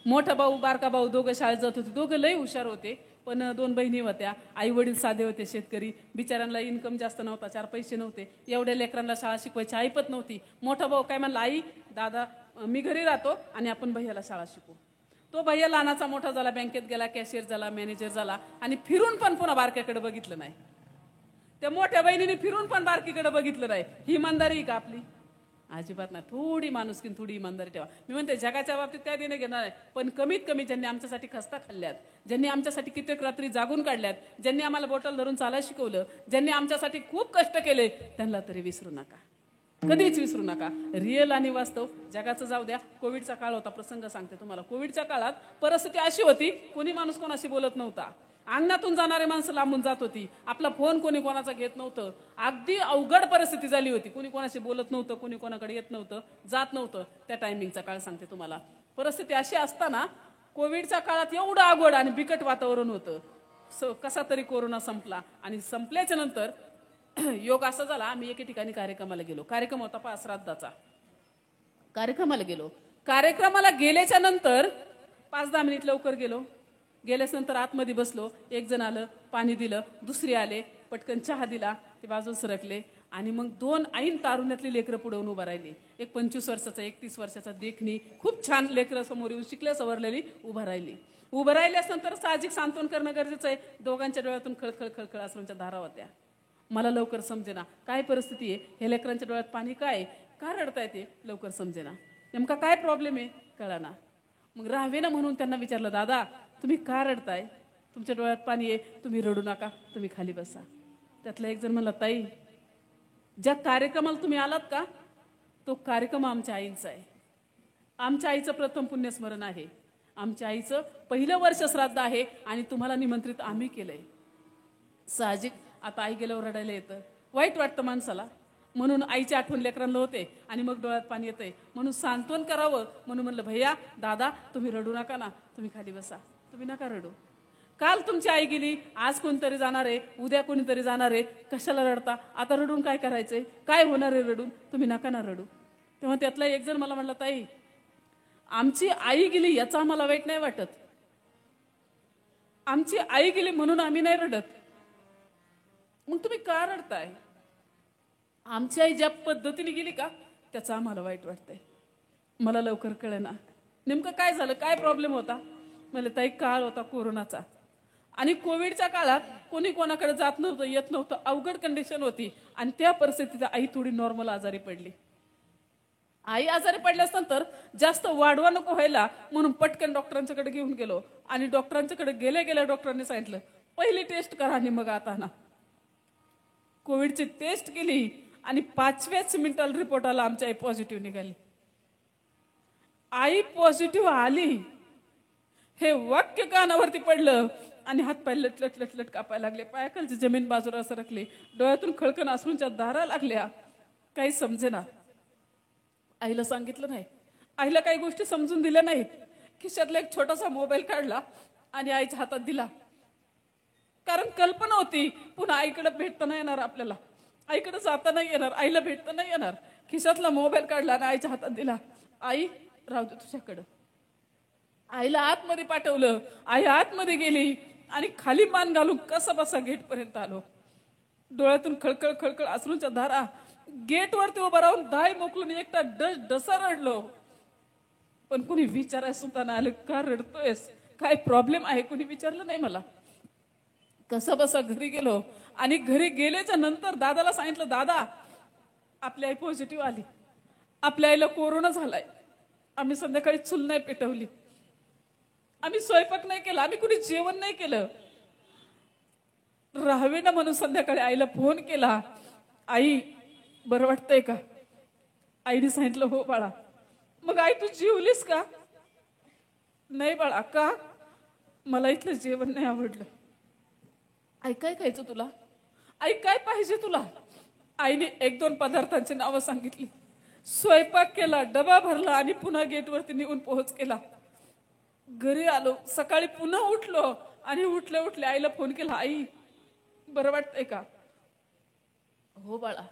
मोठा भाऊ बारका भाऊ दोघं शाळेत जात होते. दोघं लई हुशार होते, पण 2 बहिणी होत्या. आई वडील साधे होते, शेतकरी. बिचाऱ्यांना इन्कम जास्त नव्हता, 4 पैसे नव्हते. एवढ्या लेकरांना शाळा शिकवायची ऐपत नव्हती. मोठा भाऊ काय म्हणला, आई दादा मी घरी राहतो आणि आपण भैयाला शाळा शिकू. तो भैया लहानाचा मोठा झाला, बँकेत गेला, कॅशियर झाला, मॅनेजर झाला, आणि फिरून पण पुन्हा बारक्याकडे बघितलं नाही. त्या मोठ्या बहिणीने फिरून पण बारकीकडे बघितलं नाही. ही इमानदारी का आपली? अजिबात नाही. थोडी माणुसकी, थोडी इमानदारी ठेवा. मी म्हणते जगाच्या बाबतीत काय देणं घेणार आहे, पण कमीत कमी ज्यांनी आमच्यासाठी खस्ता खाल्ल्यात, ज्यांनी आमच्यासाठी कित्येक रात्री जागून काढल्यात, ज्यांनी आम्हाला बॉटल धरून चालायला शिकवलं, ज्यांनी आमच्यासाठी खूप कष्ट केले, त्यांना तरी विसरू नका, कधीच विसरू नका. रिअल आणि वास्तव जगाचं जाऊ द्या. कोविडचा काळ होता, प्रसंग सांगते तुम्हाला. कोविडच्या काळात परिस्थिती अशी होती, कोणी माणूस कोणाशी बोलत नव्हता. अंगणातून जाणारे माणसं लांबून जात होती. आपला फोन कोणी कोणाचा घेत नव्हतं. अगदी अवघड परिस्थिती झाली होती. कोणी कोणाशी बोलत नव्हतं, कोणी कोणाकडे येत नव्हतं, जात नव्हतं. त्या टायमिंगचा काळ सांगते तुम्हाला. परिस्थिती अशी असताना कोविडच्या काळात एवढं अवघड आणि बिकट वातावरण होतं. कसा तरी कोरोना संपला, आणि संपल्याच्या नंतर योग असा झाला, आम्ही एके ठिकाणी कार्यक्रमाला गेलो. कार्यक्रम होता श्राद्धाचा. कार्यक्रमाला गेलो. कार्यक्रमाला गेल्याच्या नंतर 5-10 मिनिट लवकर गेलो. गेल्याच नंतर आतमध्ये बसलो. एक जण आलं, पाणी दिलं. दुसरी आले, पटकन चहा दिला, ते बाजूला सरकले. आणि मग 2 ऐन तारुण्यातली लेकरं पुढवून उभा राहिली. एक 25 वर्षाचा, एक 30 वर्षाचा, देखणी खूप छान लेकरं समोर येऊन शिकल्या सवरलेली उभा राहिली. उभं राहिल्यानंतर साहजिक सांत्वन करणं गरजेचं आहे. दोघांच्या डोळ्यातून खळखळ खळखळ अश्रूंच्या धारा होत्या. मला लवकर समजेना काय परिस्थिती आहे, हे लेकरांच्या डोळ्यात पाणी काय, का रडताय ते लवकर समजेना, नेमका काय प्रॉब्लेम आहे कळाना. मग राहावेना म्हणून त्यांना विचारलं, दादा तुम्ही का रडताय, तुमच्या डोळ्यात पाणी आहे, तुम्ही रडू नका, तुम्ही खाली बसा. त्यातला एक जण म्हणला, ताई ज्या कार्यक्रमाला तुम्ही आलात का, तो कार्यक्रम आमच्या आईंचा आहे. आमच्या आईचं प्रथम पुण्यस्मरण आहे. आमच्या आईचं पहिलं वर्ष श्राद्ध आहे आणि तुम्हाला निमंत्रित आम्ही केलंय. साहजिक आता आई गेल्यावर रडायला येतं. वाईट वाटतं माणसाला. म्हणून आईची आठवण लेकरांना होते आणि मग डोळ्यात पाणी येतंय. म्हणून सांत्वन करावं म्हणून म्हणलं, भैया दादा तुम्ही रडू नका ना, तुम्ही खाली बसा, तुम्ही नका रडू. काल तुमची आई गेली, आज कोणतरी जाणार आहे, उद्या कोणीतरी जाणार आहे, कशाला रडता? आता रडून काय करायचंय? काय होणार आहे रडून? तुम्ही नका ना रडू. तेव्हा त्यातला एक जण मला म्हणला, ताई आमची आई गेली याचा आम्हाला वाईट नाही वाटत, आमची आई गेली म्हणून आम्ही नाही रडत. मग तुम्ही का रडताय? आमची आई ज्या पद्धतीने गेली का त्याचं आम्हाला वाईट वाटतंय. मला लवकर कळेना नेमकं काय झालं, काय प्रॉब्लेम होता. मला ताई काळ होता कोरोनाचा आणि कोविडच्या काळात कोणी कोणाकडे जात नव्हतं, येत नव्हतं, अवघड कंडिशन होती आणि त्या परिस्थितीत आई थोडी नॉर्मल आजारी पडली. आई आजारी पडल्यानंतर जास्त वाढवा नको व्हायला म्हणून पटकन डॉक्टरांच्याकडे घेऊन गेलो आणि डॉक्टरांच्याकडे गेल्या डॉक्टरांनी सांगितलं पहिली टेस्ट करा आणि मग आता ना. कोविडची टेस्ट केली आणि 5व्याच मिनिटाला रिपोर्ट आला आमची आई पॉझिटिव्ह निघाली. आई पॉझिटिव्ह आली हे वाक्य कानावरती पडलं आणि हात पाय लटलट लटलट कापायला लागले, पायाखालची जमीन बाजूला सरकली, डोळ्यातून खळखण अश्रूंच्या धारा लागल्या. काही समजेना. आईला सांगितलं नाही, आईला काही गोष्टी समजून दिल्या नाहीत. खिशातला एक छोटासा मोबाईल काढला आणि आईच्या हातात दिला. कारण कल्पना होती पुन्हा आईकडे भेटता नाही येणार, आपल्याला आईकडे जाता नाही येणार, आईला भेटता नाही येणार. खिशातला मोबाईल काढला आणि आईच्या हातात दिला. आई राहू दे तुझ्याकडं. आईला आतमध्ये पाठवलं. आई आतमध्ये गेली आणि खाली मान घालून कसं बसा गेटपर्यंत आलो. डोळ्यातून खळखळ खळखळ अश्रूंच्या धारा. गेटवरती उभं राहून दाय मोकलून एकटा डसा रडलो. पण कुणी विचारायला सुद्धा नाही आलं, का रडतोयस, काय प्रॉब्लेम आहे, कुणी विचारलं नाही मला. कसं बसा घरी गेलो आणि घरी गेल्याच्या नंतर दादाला सांगितलं, दादा आपली आई पॉझिटिव्ह आली, आपल्या आईला कोरोना झालाय. आम्ही संध्याकाळी चूल नाही पेटवली, आम्ही स्वयंपाक नाही केला, आम्ही कुणी जेवण नाही केलं. राहावे ना म्हणून संध्याकाळी आईला फोन केला, आई बरं वाटतंय का? आईने सांगितलं हो बाळा. मग आई तू जेवलीस का? नाही बाळा. का? मला इथलं जेवण नाही आवडलं. आई काय खायचं तुला? आई काय पाहिजे तुला? आईने 1-2 पदार्थांची नावं सांगितली. स्वयंपाक केला, डबा भरला आणि पुन्हा गेटवरती निघून पोहोच केला. घरी आलो, सकाळी पुन्हा उठलो आणि उठले आईला फोन केला, आई बरं वाटतंय का? हो बाळा.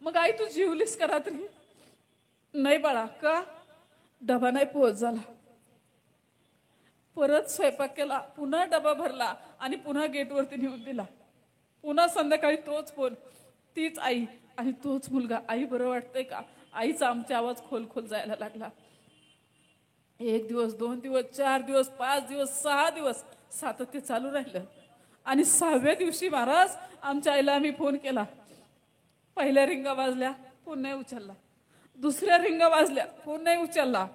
मग आई तू जेवलीस का रात्री? नाही बाळा. का? डबा नाही पोहोच झाला. परत स्वयंपाक केला, पुन्हा डबा भरला आणि पुन्हा गेटवरती नेऊन दिला. पुन्हा संध्याकाळी तोच फोन, तीच आई आणि तोच मुलगा, आई बरं वाटतंय का? आईचा आमचा आवाज खोल जायला लागला. 1 दिवस, 2 दिवस, 4 दिवस, 5 दिवस, 6 दिवस सातत्य चालू राहिलं. आणि 6व्या दिवशी महाराज आमच्या आईला आम्ही फोन केला. पहिल्या रिंगा वाजल्या, फोन नाही उचलला. दुसऱ्या रिंगा वाजल्या, फोन नाही उचलला.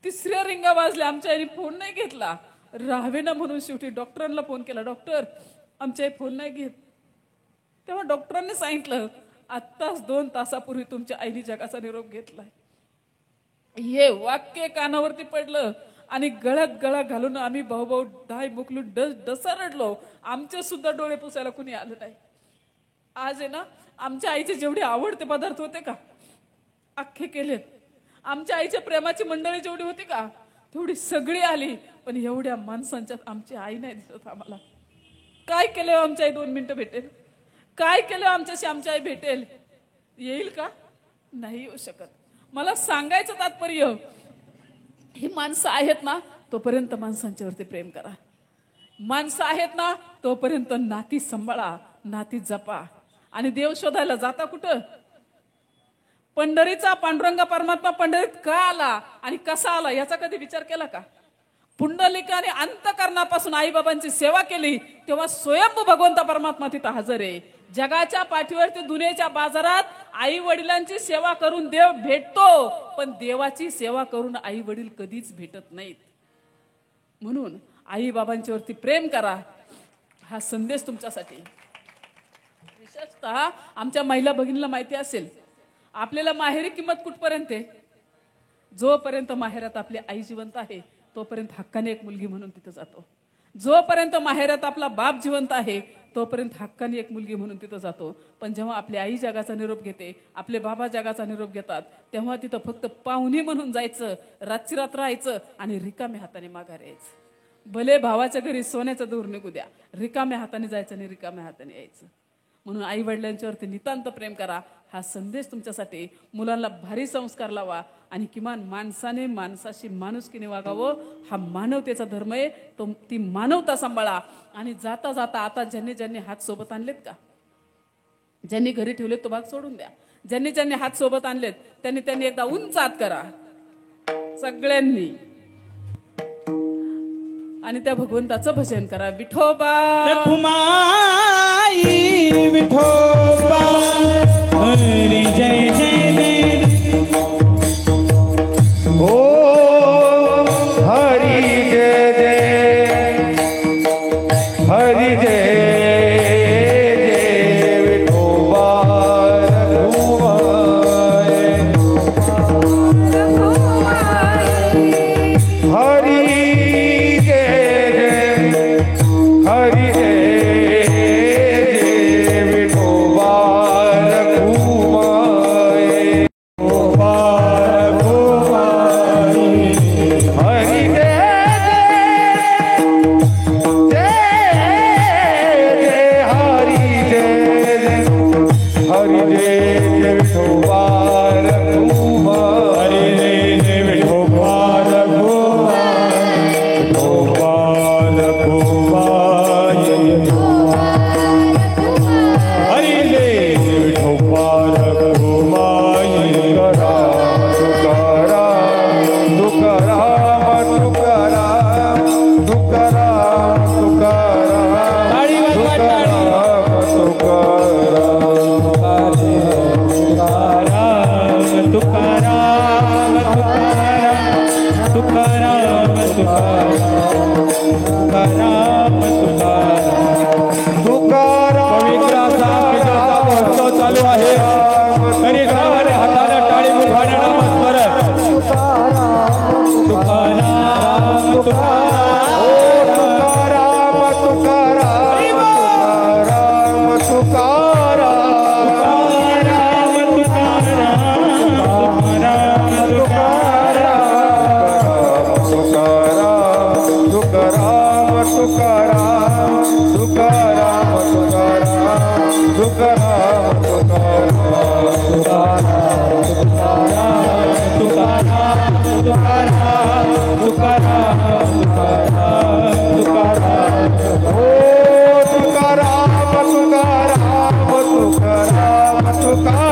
तिसऱ्या रिंगा वाजल्या, आमच्या आईने फोन नाही घेतला. राहावे ना म्हणून शेवटी डॉक्टरांना फोन केला, डॉक्टर आमच्या आई फोन नाही घेत. तेव्हा डॉक्टरांनी सांगितलं, आत्ताच 2 तासापूर्वी तुमच्या आईने जगाचा निरोप घेतलाय. हे वाक्य कानावरती पडलं आणि गळ्यात गळा घालून आम्ही भाऊ दाय मोकलून डसा रडलो. आमचे सुद्धा डोळे पुसायला कुणी आलं नाही. आज आहे ना आमच्या आईचे जेवढे आवडते पदार्थ होते का अख्खे केलेत. आमच्या आईच्या प्रेमाची मंडळी जेवढी होती का तेवढी सगळी आली. पण एवढ्या माणसांच्यात आमची आई नाही दिसत आम्हाला. काय केलं आमच्या आई 2 मिनिटं भेटेल? काय केलं आमच्याशी आमची आई भेटेल? येईल का? नाही येऊ शकत. मला सांगायचं तात्पर्य, ही माणसं आहेत ना तोपर्यंत माणसांच्यावरती प्रेम करा. माणसं आहेत ना तोपर्यंत नाती सांभाळा, नाती जपा. आणि देव शोधायला जाता कुठं? पंढरीचा पांडुरंगा परमात्मा पंढरीत का आला आणि कसा आला याचा कधी विचार केला का? पुंडलिकाने अंतकरणापासून आईबाबांची सेवा केली तेव्हा स्वयंभू भगवंत परमात्मा तिथं हजर आहे. जगाच्या पाठीवरती दुनियेच्या बाजारात आई वडिलांची सेवा करून देव भेटतो, पण देवाची सेवा करून आई वडील कधीच भेटत नाहीत. म्हणून आई बाबांच्यावरती प्रेम करा, हा संदेश तुमच्यासाठी. विशेषतः आमच्या महिला भगिनीला माहिती असेल, आपल्याला माहेरी किंमत कुठपर्यंत आहे? जोपर्यंत माहेरात आपली आई जिवंत आहे तोपर्यंत हक्काने एक मुलगी म्हणून तिथे जातो. जोपर्यंत माहेरात आपला बाप जिवंत आहे तोपर्यंत हक्काने एक मुलगी म्हणून तिथं जातो. पण जेव्हा आपली आई जगाचा निरोप घेते, आपले बाबा जगाचा निरोप घेतात, तेव्हा तिथं फक्त पाहुणी म्हणून जायचं, रातची रात्र राहायचं आणि रिकाम्या हाताने माघार यायचं. भले भावाच्या घरी सोन्याचं दूर निघू द्या, रिकाम्या हाताने जायचं आणि रिकाम्या हाताने यायचं. म्हणून आई वडिलांच्यावरती नितांत प्रेम करा, हा संदेश तुमच्यासाठी. मुलांना भारी संस्कार लावा आणि किमान माणसाने माणसाशी माणुसकीने वागावं, हा मानवतेचा धर्म आहे. ती मानवता सांभाळा. आणि जाता जाता आता ज्यांनी ज्यांनी हात सोबत आणलेत का, ज्यांनी घरी ठेवलेत तो भाग सोडून द्या. ज्यांनी ज्यांनी हात सोबत आणलेत त्यांनी त्यांनी एकदा उंच हात करा सगळ्यांनी आणि त्या भगवंताचं भजन करा. विठोबा रखुमाई विठोबा हरी जय जय देवी. ओ हरी जय जय हरी जय जय विठोबा रघुमाई. हरी जय जय हरी जय जय विठोबा रघुमाई. विठोबा रघुमाई. हरी जय जय जय हरी जय जय हरी जय जय विठोबा रघुमाई. हरी जय जय विठोबा रघुमाई. विठोबा रघुमाई. हरी जय जय विठोबा रघुमाई. तुकाराम तुकाराम तुकाराम तुकाराम तुकाराम ताळी वाजवा, ताळी. तुकाराम तुकाराम तुकाराम तुकाराम तुकाराम तुकाराम तुकाराम. पवित्र असा विजयाचा महोत्सव चालू आहे. तरी गावाने हाताने टाळी मुखाने नमस्कार. तुकाराम तुकाराम तुकाराम तुकाराम तुकाराम तुकाराम तुकाराम तुकाराम तुकाराम तुकाराम तुकाराम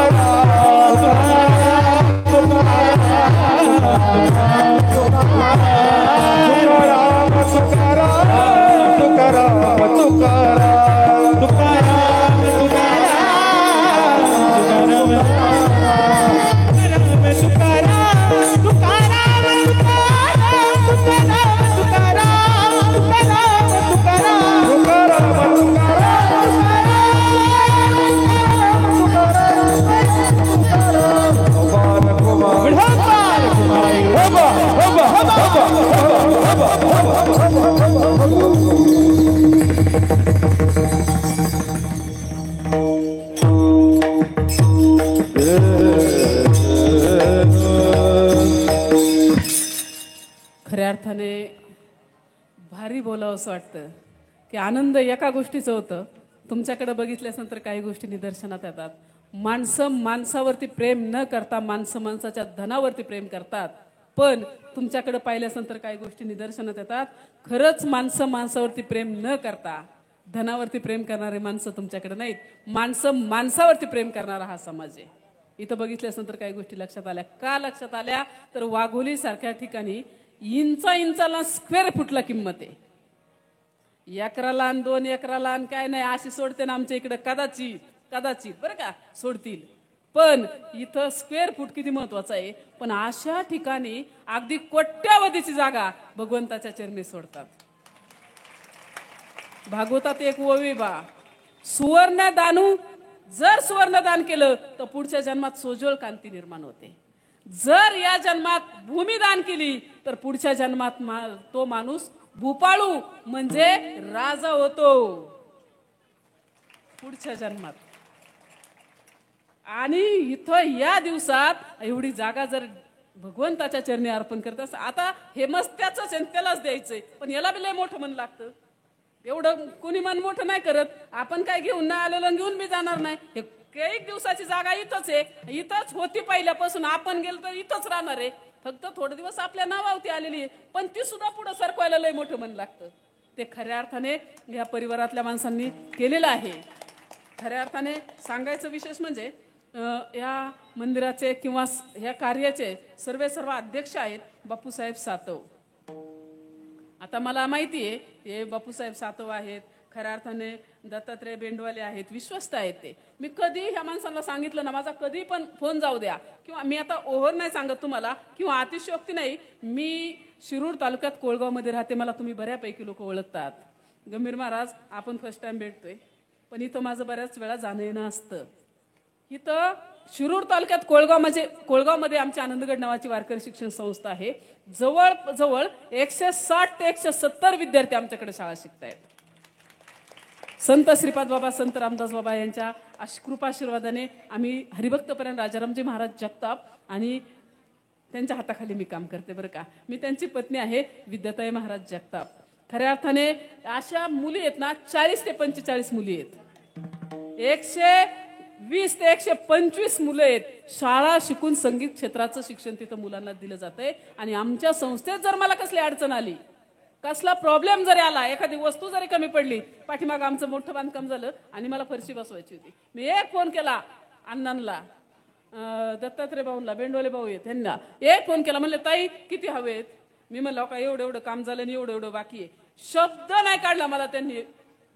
खऱ्या अर्थाने भारी बोलावं असं वाटतं की आनंद एका गोष्टीचं होतं. तुमच्याकडे बघितल्यानंतर काही गोष्टी निदर्शनात येतात. माणसं माणसावरती प्रेम न करता माणसं माणसाच्या धनावरती प्रेम करतात. पण तुमच्याकडे पाहिल्यानंतर काही गोष्टी निदर्शनात येतात. खरंच माणसं माणसावरती प्रेम न करता धनावरती प्रेम करणारे माणसं तुमच्याकडे नाहीत. माणसं माणसावरती प्रेम करणारा हा समाज आहे. इथं बघितल्यानंतर काही गोष्टी लक्षात आल्या. का लक्षात आल्या तर वाघोली सारख्या ठिकाणी इंचाला स्क्वेअर फुटला किंमत आहे. एकराला आणि 2 एकराला आणि काय नाही अशी सोडते ना आमच्या इकडे कदाचित बरं का सोडतील. पण इथं स्क्वेअर फूट किती महत्वाचं आहे. पण अशा ठिकाणी अगदी कोट्यावधीची जागा भगवंताच्या चरणी सोडतात. भागवतात एक ओवी बा, सुवर्ण दानू जर सुवर्ण दान केलं तर पुढच्या जन्मात सोजोळ कांती निर्माण होते. जर या जन्मात भूमी दान केली तर पुढच्या जन्मात तो माणूस भूपाळू म्हणजे राजा होतो. पुढच्या जन्मात. आणि इथं या दिवसात एवढी जागा जर भगवंताच्या चरणी अर्पण करत असं, आता हे मस्त्याच त्यालाच द्यायचंय, पण याला बी लय मोठं मन लागतं. एवढं कुणी मन मोठं नाही करत. आपण काय घेऊन नाही आलेलो, घेऊन बी जाणार नाही. हे एक दिवसाची जागा इथंच आहे, इथंच होती पहिल्यापासून. आपण गेलो तर इथंच राहणार आहे. फक्त थोडे दिवस आपल्या नावावरती आलेली आहे, पण ती सुद्धा पुढे सरकवायला लय मोठं मन लागतं. ते खऱ्या अर्थाने या परिवारातल्या माणसांनी केलेलं आहे. खऱ्या अर्थाने सांगायचं विशेष म्हणजे या मंदिराचे किंवा ह्या कार्याचे सर्व अध्यक्ष आहेत बापूसाहेब सातव. आता मला माहिती आहे हे बापूसाहेब सातव आहेत, खऱ्या अर्थाने दत्तात्रय बेंडवाले आहेत, विश्वस्त आहेत ते. मी कधी ह्या माणसांना सांगितलं ना, माझा कधी पण फोन जाऊ द्या, किंवा मी आता ओव्हर नाही सांगत तुम्हाला किंवा अतिशयोक्ती नाही, मी शिरूर तालुक्यात कोळगावमध्ये राहते, मला तुम्ही बऱ्यापैकी लोक ओळखतात. गंभीर महाराज आपण फर्स्ट टाइम भेटतोय, पण इथं माझं बऱ्याच वेळा जाणं येणं असतं. इथं शिरूर तालुक्यात कोळगावमध्ये आमची आनंदगड नावाची वारकरी शिक्षण संस्था आहे. जवळजवळ 160 ते 170 विद्यार्थी आमच्याकडे शाळा शिकतायत. संत श्रीपाद बाबा, संत रामदास बाबा यांच्या कृपाशीर्वादाने आम्ही हरिभक्तपर्यंत राजारामजी महाराज जगताप आणि त्यांच्या हाताखाली मी काम करते बरं का. मी त्यांची पत्नी आहे विद्याताई महाराज जगताप. खऱ्या अर्थाने अशा मुली आहेत ना, 40 ते 45 मुली आहेत. 120 ते 125 मुलं आहेत. शाळा शिकून संगीत क्षेत्राचं शिक्षण तिथं मुलांना दिलं जातंय. आणि आमच्या संस्थेत जर मला कसली अडचण आली, कसला प्रॉब्लेम जरी आला, एखादी वस्तू जरी कमी पडली, पाठीमाग आमचं मोठं बांधकाम झालं आणि मला फरशी बसवायची होती, मी एक फोन केला अण्णांना, दत्तात्रय भाऊंना, बेंडोले भाऊ आहेत त्यांना एक फोन केला, म्हणले ताई किती हवेत. मी म्हणलं का एवढं काम झालं आणि एवढं बाकी आहे. शब्द नाही काढला मला, त्यांनी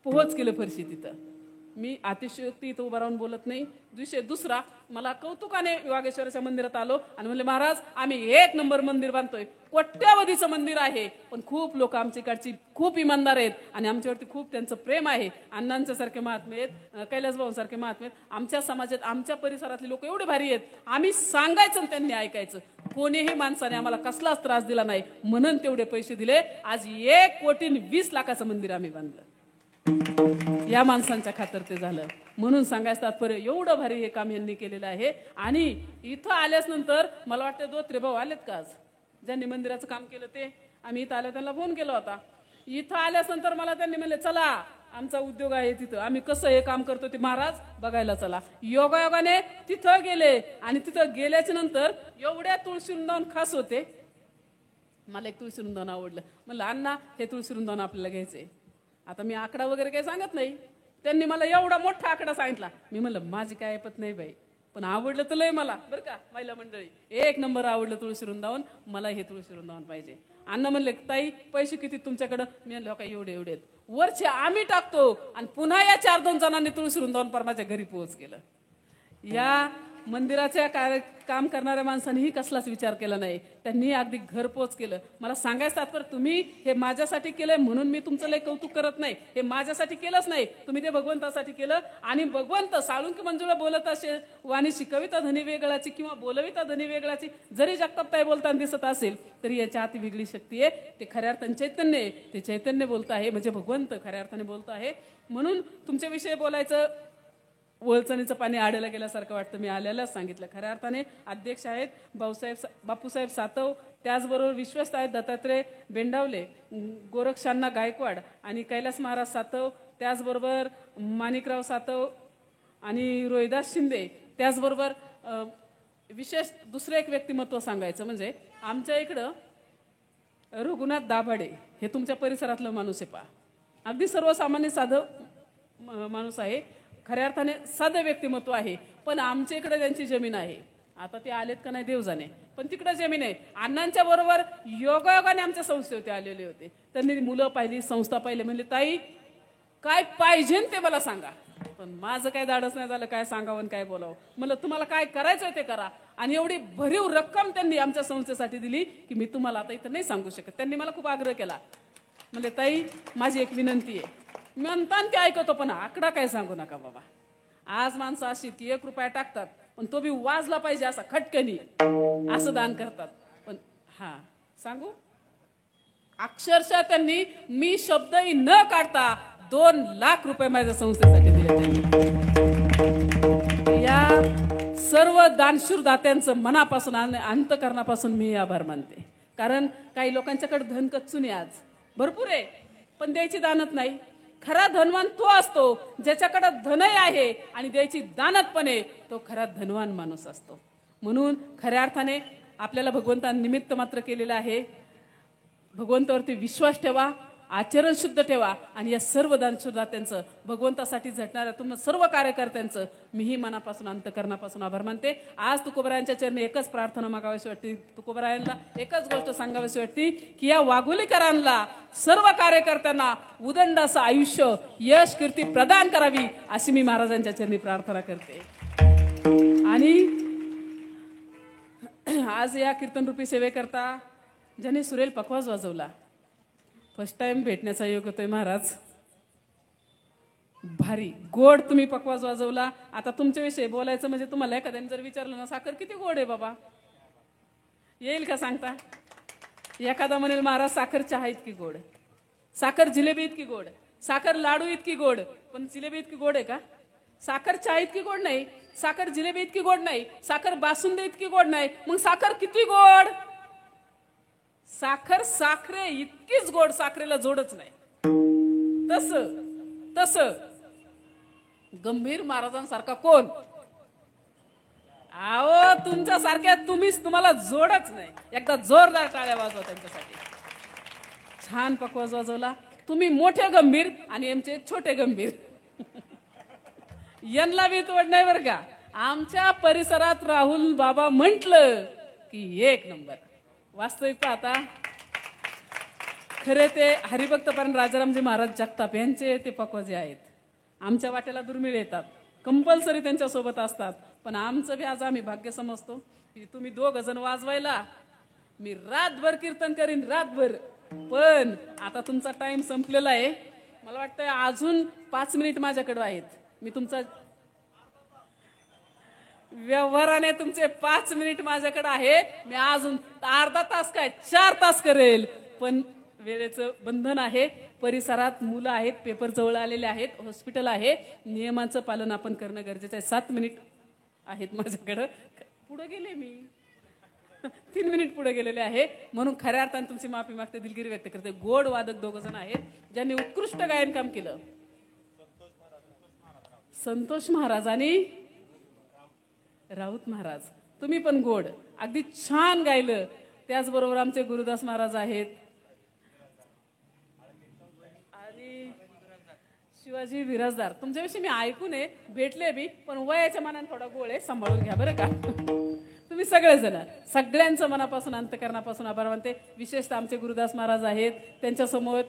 पोहोच केलं फरशी तिथं. मी अतिशयोक्ती इथं उभा राहून बोलत नाही. विषय दुसरा, मला कौतुकाने वागेश्वराच्या मंदिरात आलो आणि म्हणले महाराज आम्ही 1 नंबर मंदिर बांधतोय, कोट्यावधीचं मंदिर आहे, पण खूप लोक आमच्याकडची खूप इमानदार आहेत आणि आमच्यावरती खूप त्यांचं प्रेम आहे. अण्णांच्या सारखे महात्मे आहेत, कैलास भाऊंसारखे महात्मे आहेत. आमच्या समाजात आमच्या परिसरातले लोक एवढे भारी आहेत, आम्ही सांगायचं आणि त्यांनी ऐकायचं. कोणीही माणसाने आम्हाला कसलाच त्रास दिला नाही, म्हणून तेवढे पैसे दिले. आज 1,20,00,000 मंदिर आम्ही बांधलं. या माणसांच्या खातर ते झालं. म्हणून सांगायचं तात्पर्य, एवढं भारी हे काम यांनी केलेलं आहे. आणि इथं आल्यास नंतर मला वाटतं दोत्रे भाऊ आलेत का आज, ज्यांनी मंदिराचं काम केलं ते. आम्ही इथं आल्या त्यांना फोन केला होता. इथं आल्यास नंतर मला त्यांनी म्हणले चला आमचा उद्योग आहे तिथं, आम्ही कसं हे काम करतो ते महाराज बघायला चला. योगायोगाने तिथं गेले आणि तिथं गेल्याच्या नंतर एवढ्या तुळशी वृंदावन खास होते. मला एक तुळशी वृंदावन आवडलं. म्हणलं अण्णा हे तुळशी वृंदावन आपल्याला घ्यायचंय. आता मी आकडा वगैरे काही सांगत नाही, त्यांनी मला एवढा मोठा आकडा सांगितला. मी म्हणलं माझी काय ऐपत नाही बाई, पण आवडलं तर लय मला बरं का. महिला मंडळी 1 नंबर आवडलं तुळशी वृंदावन, मला हे तुळशी वृंदावन पाहिजे. अण्णा म्हणले ताई पैसे किती तुमच्याकडं. मी म्हणलं काय एवढे आहेत, वरचे आम्ही टाकतो. आणि पुन्हा या 4-2 जणांनी तुळशी वृंदावन परमाच्या घरी पोहोच केलं. या मंदिराच्या काम करणाऱ्या माणसांनीही कसलाच विचार केला नाही, त्यांनी अगदी घरपोच केलं. मला सांगायचं तात्पर्य, तुम्ही हे माझ्यासाठी केलंय म्हणून मी तुमचं लय कौतुक करत नाही. हे माझ्यासाठी केलंच नाही, तुम्ही ते भगवंतासाठी केलं. आणि भगवंत साळुंकी मंजुळा बोलत असेल, वाणी शिकविता धनी वेगळाची किंवा बोलविता धनी वेगळाची जरी जगतापताई बोलताना दिसत असेल तरी याच्या आत वेगळी शक्ती आहे. ते खऱ्या अर्थाने चैतन्य आहे. ते चैतन्य बोलत आहे म्हणजे भगवंत खऱ्या अर्थाने बोलत आहे. म्हणून तुमच्याविषयी बोलायचं वळचणीचं पाणी आडायला गेल्यासारखं वाटतं. मी आल्यालाच सांगितलं. खऱ्या अर्थाने अध्यक्ष आहेत बापूसाहेब सातव, त्याचबरोबर विश्वस्त आहेत दत्तात्रय बेंडावले, गोरक्षांना गायकवाड आणि कैलास महाराज सातव, त्याचबरोबर माणिकराव सातव आणि रोहिदास शिंदे. त्याचबरोबर विशेष दुसरं एक व्यक्तिमत्व सांगायचं म्हणजे आमच्या इकडं रघुनाथ दाभाडे हे तुमच्या परिसरातलं माणूस आहे. पहा अगदी सर्वसामान्य साधं माणूस आहे, खऱ्या अर्थाने साधं व्यक्तिमत्व आहे. पण आमच्या इकडे त्यांची जमीन आहे. आता ते आलेत का नाही देव जाणे, पण तिकडे जमीन आहे. अण्णांच्या बरोबर योगायोगाने आमच्या संस्थेवरती आलेले होते. त्यांनी मुलं पाहिली, संस्था पाहिली. म्हणले ताई काय पाहिजे ते मला सांगा. पण माझं काय धाडस नाही झालं काय सांगावं काय बोलावं. म्हणलं तुम्हाला काय करायचं ते करा. आणि एवढी भरीव रक्कम त्यांनी आमच्या संस्थेसाठी दिली की मी तुम्हाला आता इथं नाही सांगू शकत. त्यांनी मला खूप आग्रह केला. म्हणले ताई माझी एक विनंती आहे. म्हणताना ते ऐकतो पण आकडा काय सांगू नका बाबा. आज माणसं अशी की 1 रुपया टाकतात पण तो बी वाजला पाहिजे असा खटकनी असं दान करतात. पण हा सांगू, अक्षरशः त्यांनी मी शब्दही न काढता 2 लाख रुपये माझ्या संस्थेसाठी दिले त्यांनी. या सर्व दानशूर दात्यांचं मनापासून आणि अंतकरणापासून मी आभार मानते. कारण काही लोकांच्याकडे धन कच्चून आहे, आज भरपूर आहे, पण द्यायची दानत नाही. खरा धनवान तो असतो ज्याच्याकडे धनही आहे आणि द्यायची दानत पण आहे, तो खरा धनवान माणूस असतो. म्हणून खऱ्या अर्थाने आपल्याला भगवंताने निमित्त मात्र केलेलं आहे. भगवंतावरती विश्वास ठेवा, आचरण शुद्ध ठेवा आणि या सर्व दानशूरदात्यांचं, भगवंतासाठी झटणाऱ्या तुम्हा सर्व कार्यकर्त्यांचं मीही मनापासून अंतकरणापासून आभार मानते. आज तुकोबरायांच्या चरणी एकच प्रार्थना मागावीशी वाटते, तुकोबरायांना एकच गोष्ट सांगावीशी वाटते की या वाघोलीकरांना, सर्व कार्यकर्त्यांना उदंड असं आयुष्य, यश, कीर्ती प्रदान करावी अशी मी महाराजांच्या चरणी प्रार्थना करते. आणि आज या कीर्तनरूपी सेवेकरता ज्याने सुरेल पखवाज वाजवला, फर्स्ट टाइम भेटण्याचा योग होतोय महाराज. भारी गोड तुम्ही पखवाज वाजवला. आता तुमच्याविषयी बोलायचं म्हणजे तुम्हाला एखाद्याने जर विचारलं ना, साखर किती गोड आहे बाबा, येईल का सांगता? एखादा म्हणेल महाराज साखर चहा इतकी गोड, साखर जिलेबी इतकी गोड, साखर लाडू इतकी गोड. पण जिलेबी इतकी गोड आहे का? साखर चहा इतकी गोड नाही, साखर जिलेबी इतकी गोड नाही, साखर बासुंदी इतकी गोड नाही. मग साखर किती गोड? साखर साखरे इतकीच गोड, साखरेला जोडच नाही. तस गंभीर महाराजांसारखा कोण? आओ तुमच्या सारख्या तुम्हाला जोडच नाही. एकदा जोरदार टाळ्या वाजवा त्यांच्यासाठी. छान पखवाज वाजवला तुम्ही. मोठे गंभीर आणि आमचे छोटे गंभीर. यांना वितवड नाही बरं का. आमच्या परिसरात राहुल बाबा म्हटलं की एक नंबर. वास्तविक पाहता खरे ते हरिभक्तपरायण राजारामजी महाराज जगताप यांचे ते पखवाजे आहेत. आमच्या वाट्याला दुर्मिळ येतात, कंपल्सरी त्यांच्या सोबत असतात. पण आमचं बी आज आम्ही भाग्य समजतो की तुम्ही 2 जण वाजवायला. मी रातभर कीर्तन करीन, रातभर. पण आता तुमचा टाइम संपलेला आहे. मला वाटतं अजून 5 मिनिट माझ्याकडे आहेत. मी तुमचा व्यवहाराने तुमचे 5 मिनिट माझ्याकडे आहे. मी अजून अर्धा तास काय 4 तास करेल. पण वेळेचं बंधन आहे. परिसरात मुलं आहेत, पेपर जवळ आलेले आहेत, हॉस्पिटल आहे, नियमांचं पालन आपण करणं गरजेचं आहे. 7 मिनिट आहेत माझ्याकडं. पुढे गेले मी 3 मिनिट पुढे गेलेले आहे. म्हणून खऱ्या अर्थाने तुमची माफी मागते, दिलगिरी व्यक्त करते. गोड वादक 2 जण आहेत ज्यांनी उत्कृष्ट गायन काम केलं. संतोष महाराज आणि राऊत महाराज. तुम्ही पण गोड, अगदी छान गायलं. त्याचबरोबर आमचे गुरुदास महाराज आहेत आणि शिवाजी विराजदार. तुमच्याविषयी मी ऐकून आहे, भेटले बी, पण वयाच्या मानाने थोडा गोळ आहे, सांभाळून घ्या बरं का. तुम्ही सगळेजण, सगळ्यांचं मनापासून अंतकरणापासून आभार मानते. विशेषतः आमचे गुरुदास महाराज आहेत, त्यांच्या समोर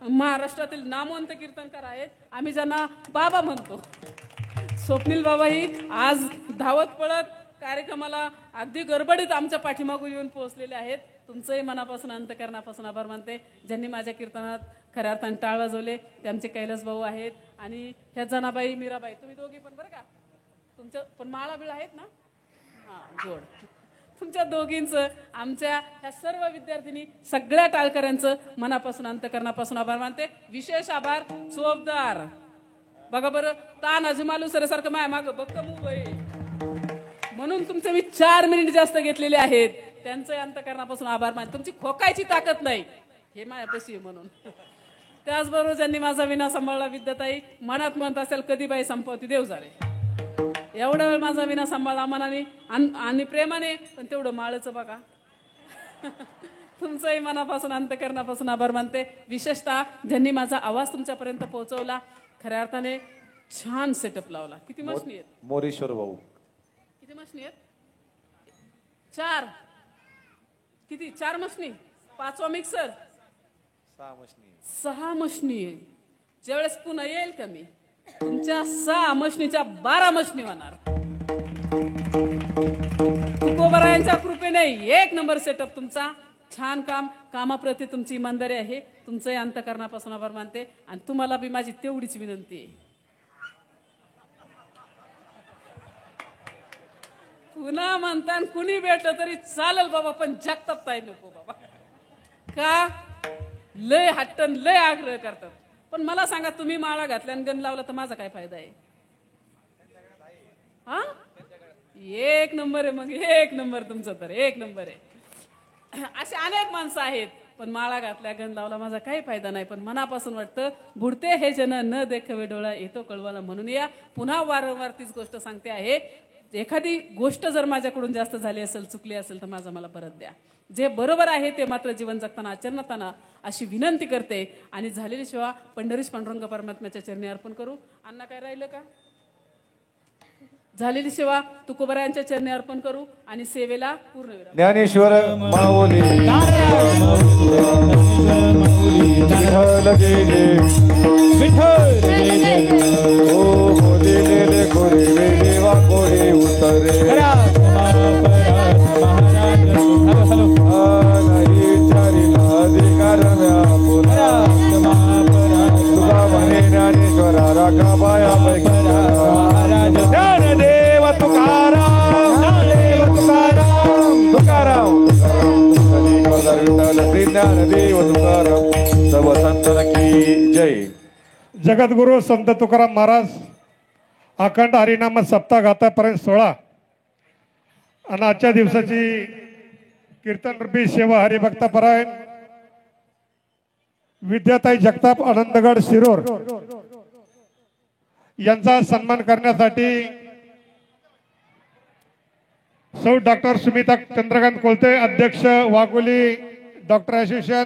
महाराष्ट्रातील नामवंत कीर्तनकार आहेत, आम्ही ज्यांना बाबा म्हणतो. स्वप्नील बाबा ही आज धावत पळत कार्यक्रमाला अगदी गडबडीत आमच्या पाठीमागून येऊन पोहोचलेले आहेत. तुमचंही मनापासून अंतकरणापासून आभार मानते. ज्यांनी माझ्या कीर्तनात खऱ्या अर्थाने टाळ वाजवले ते आमचे कैलास भाऊ आहेत आणि ह्या जनाबाई, मीराबाई. तुम्ही दोघी पण बरं का, तुमच्या पण माळा बिळ आहेत ना. हा गोड. तुमच्या दोघींचं, आमच्या ह्या सर्व विद्यार्थिनी, सगळ्या टाळकऱ्यांचं मनापासून अंतकरणापासून आभार मानते. विशेष आभार चोपदार. बघा बरं, तान अजमालू सरेसारखं माया माग बक्कम उभं आहे. म्हणून तुमचे मी 4 मिनिट जास्त घेतलेले आहेत. त्यांचं अंतकरणापासून आभार मानते. तुमची खोकायची ताकद नाही, हे मायापाशी आहे म्हणून. त्याचबरोबर ज्यांनी माझा विना सांभाळला, विद्याताई. मनात म्हणत असेल कधी बाई संपवती देव झाले. एवढा वेळ माझा विना सांभाळला मनाने आणि प्रेमाने, पण तेवढं माळचं बघा. तुमचंही मनापासून अंतकरणापासून आभार मानते. विशेषतः ज्यांनी माझा आवाज तुमच्यापर्यंत पोहोचवला. खऱ्या अर्थाने छान सेटअप लावला. किती मशनी आहेत? मोरेश्वर भाऊ. किती मशनी आहेत? 4. किती? 4 मशनी, 5वा मिक्सर, 6 मशनी आहे. ज्यावेळेस पुन्हा येईल का मी, तुमच्या 6 मशनीच्या 12 मशनी होणार. तुकोबरायांच्या कृपेने 1 नंबर सेटअप तुमचा. छान काम, कामाप्रती तुमची इमानदारी आहे. तुमचंही अंतकरणापासून आभार मानते. आणि तुम्हाला बी माझी तेवढीच विनंती आहे, पुन्हा म्हणता कुणी भेटलं तरी चालेल बाबा, पण जगताप ताई नको बाबा. का? लय हट्टन, लय आग्रह करतात. पण मला सांगा, तुम्ही माळा घातल्या आणि गण लावला तर माझा काय फायदा आहे? हा, एक नंबर आहे. मग एक नंबर तुमचं, तर एक नंबर आहे. असे अनेक माणसं आहेत, पण माळा घातल्या गण लावला माझा काही फायदा नाही. पण मनापासून वाटतं, बुडते हे जन न देखवे डोळा येतो कळवाला. म्हणून या पुन्हा वारंवार तीच गोष्ट सांगते आहे, एखादी गोष्ट जर माझ्याकडून जास्त झाली असेल, चुकली असेल, तर माझं मला परत द्या. जे बरोबर आहे ते मात्र जीवन जगताना आचरणात आणा अशी विनंती करते. आणि झालेली सेवा पंढरीश पांडुरंग परमात्म्याच्या चरणी अर्पण करू. अण्णा काय राहिलं का? झालेली सेवा तुकोबरायांच्या चरणी अर्पण करू आणि सेवेला पूर्णविराम. ज्ञानेश्वर माऊली विठ्ठल गेले ओ दिलेले कोरे देवा कोरे उतरे नाही चारिला अधिकार व्यापुरा तुका म्हणे ज्ञानेश्वरा राखा पाया पैकी ज्ञानदेव तुकाराम तुकाराम ज्ञानदेव तुकाराम सर्व संतान की जय. जगद्गुरु संत तुकाराम महाराज अखंड हरिनाम सप्ताह गातापर्यंत 16 आणि आजच्या दिवसाची कीर्तन रूपी सेवा हरिभक्तपरायण विद्याताई जगताप आनंदगड शिरोर यांचा सन्मान करण्यासाठी सौ डॉक्टर सुमिता चंद्रकांत कोलते, अध्यक्ष वाघोली डॉक्टर असोसिएशन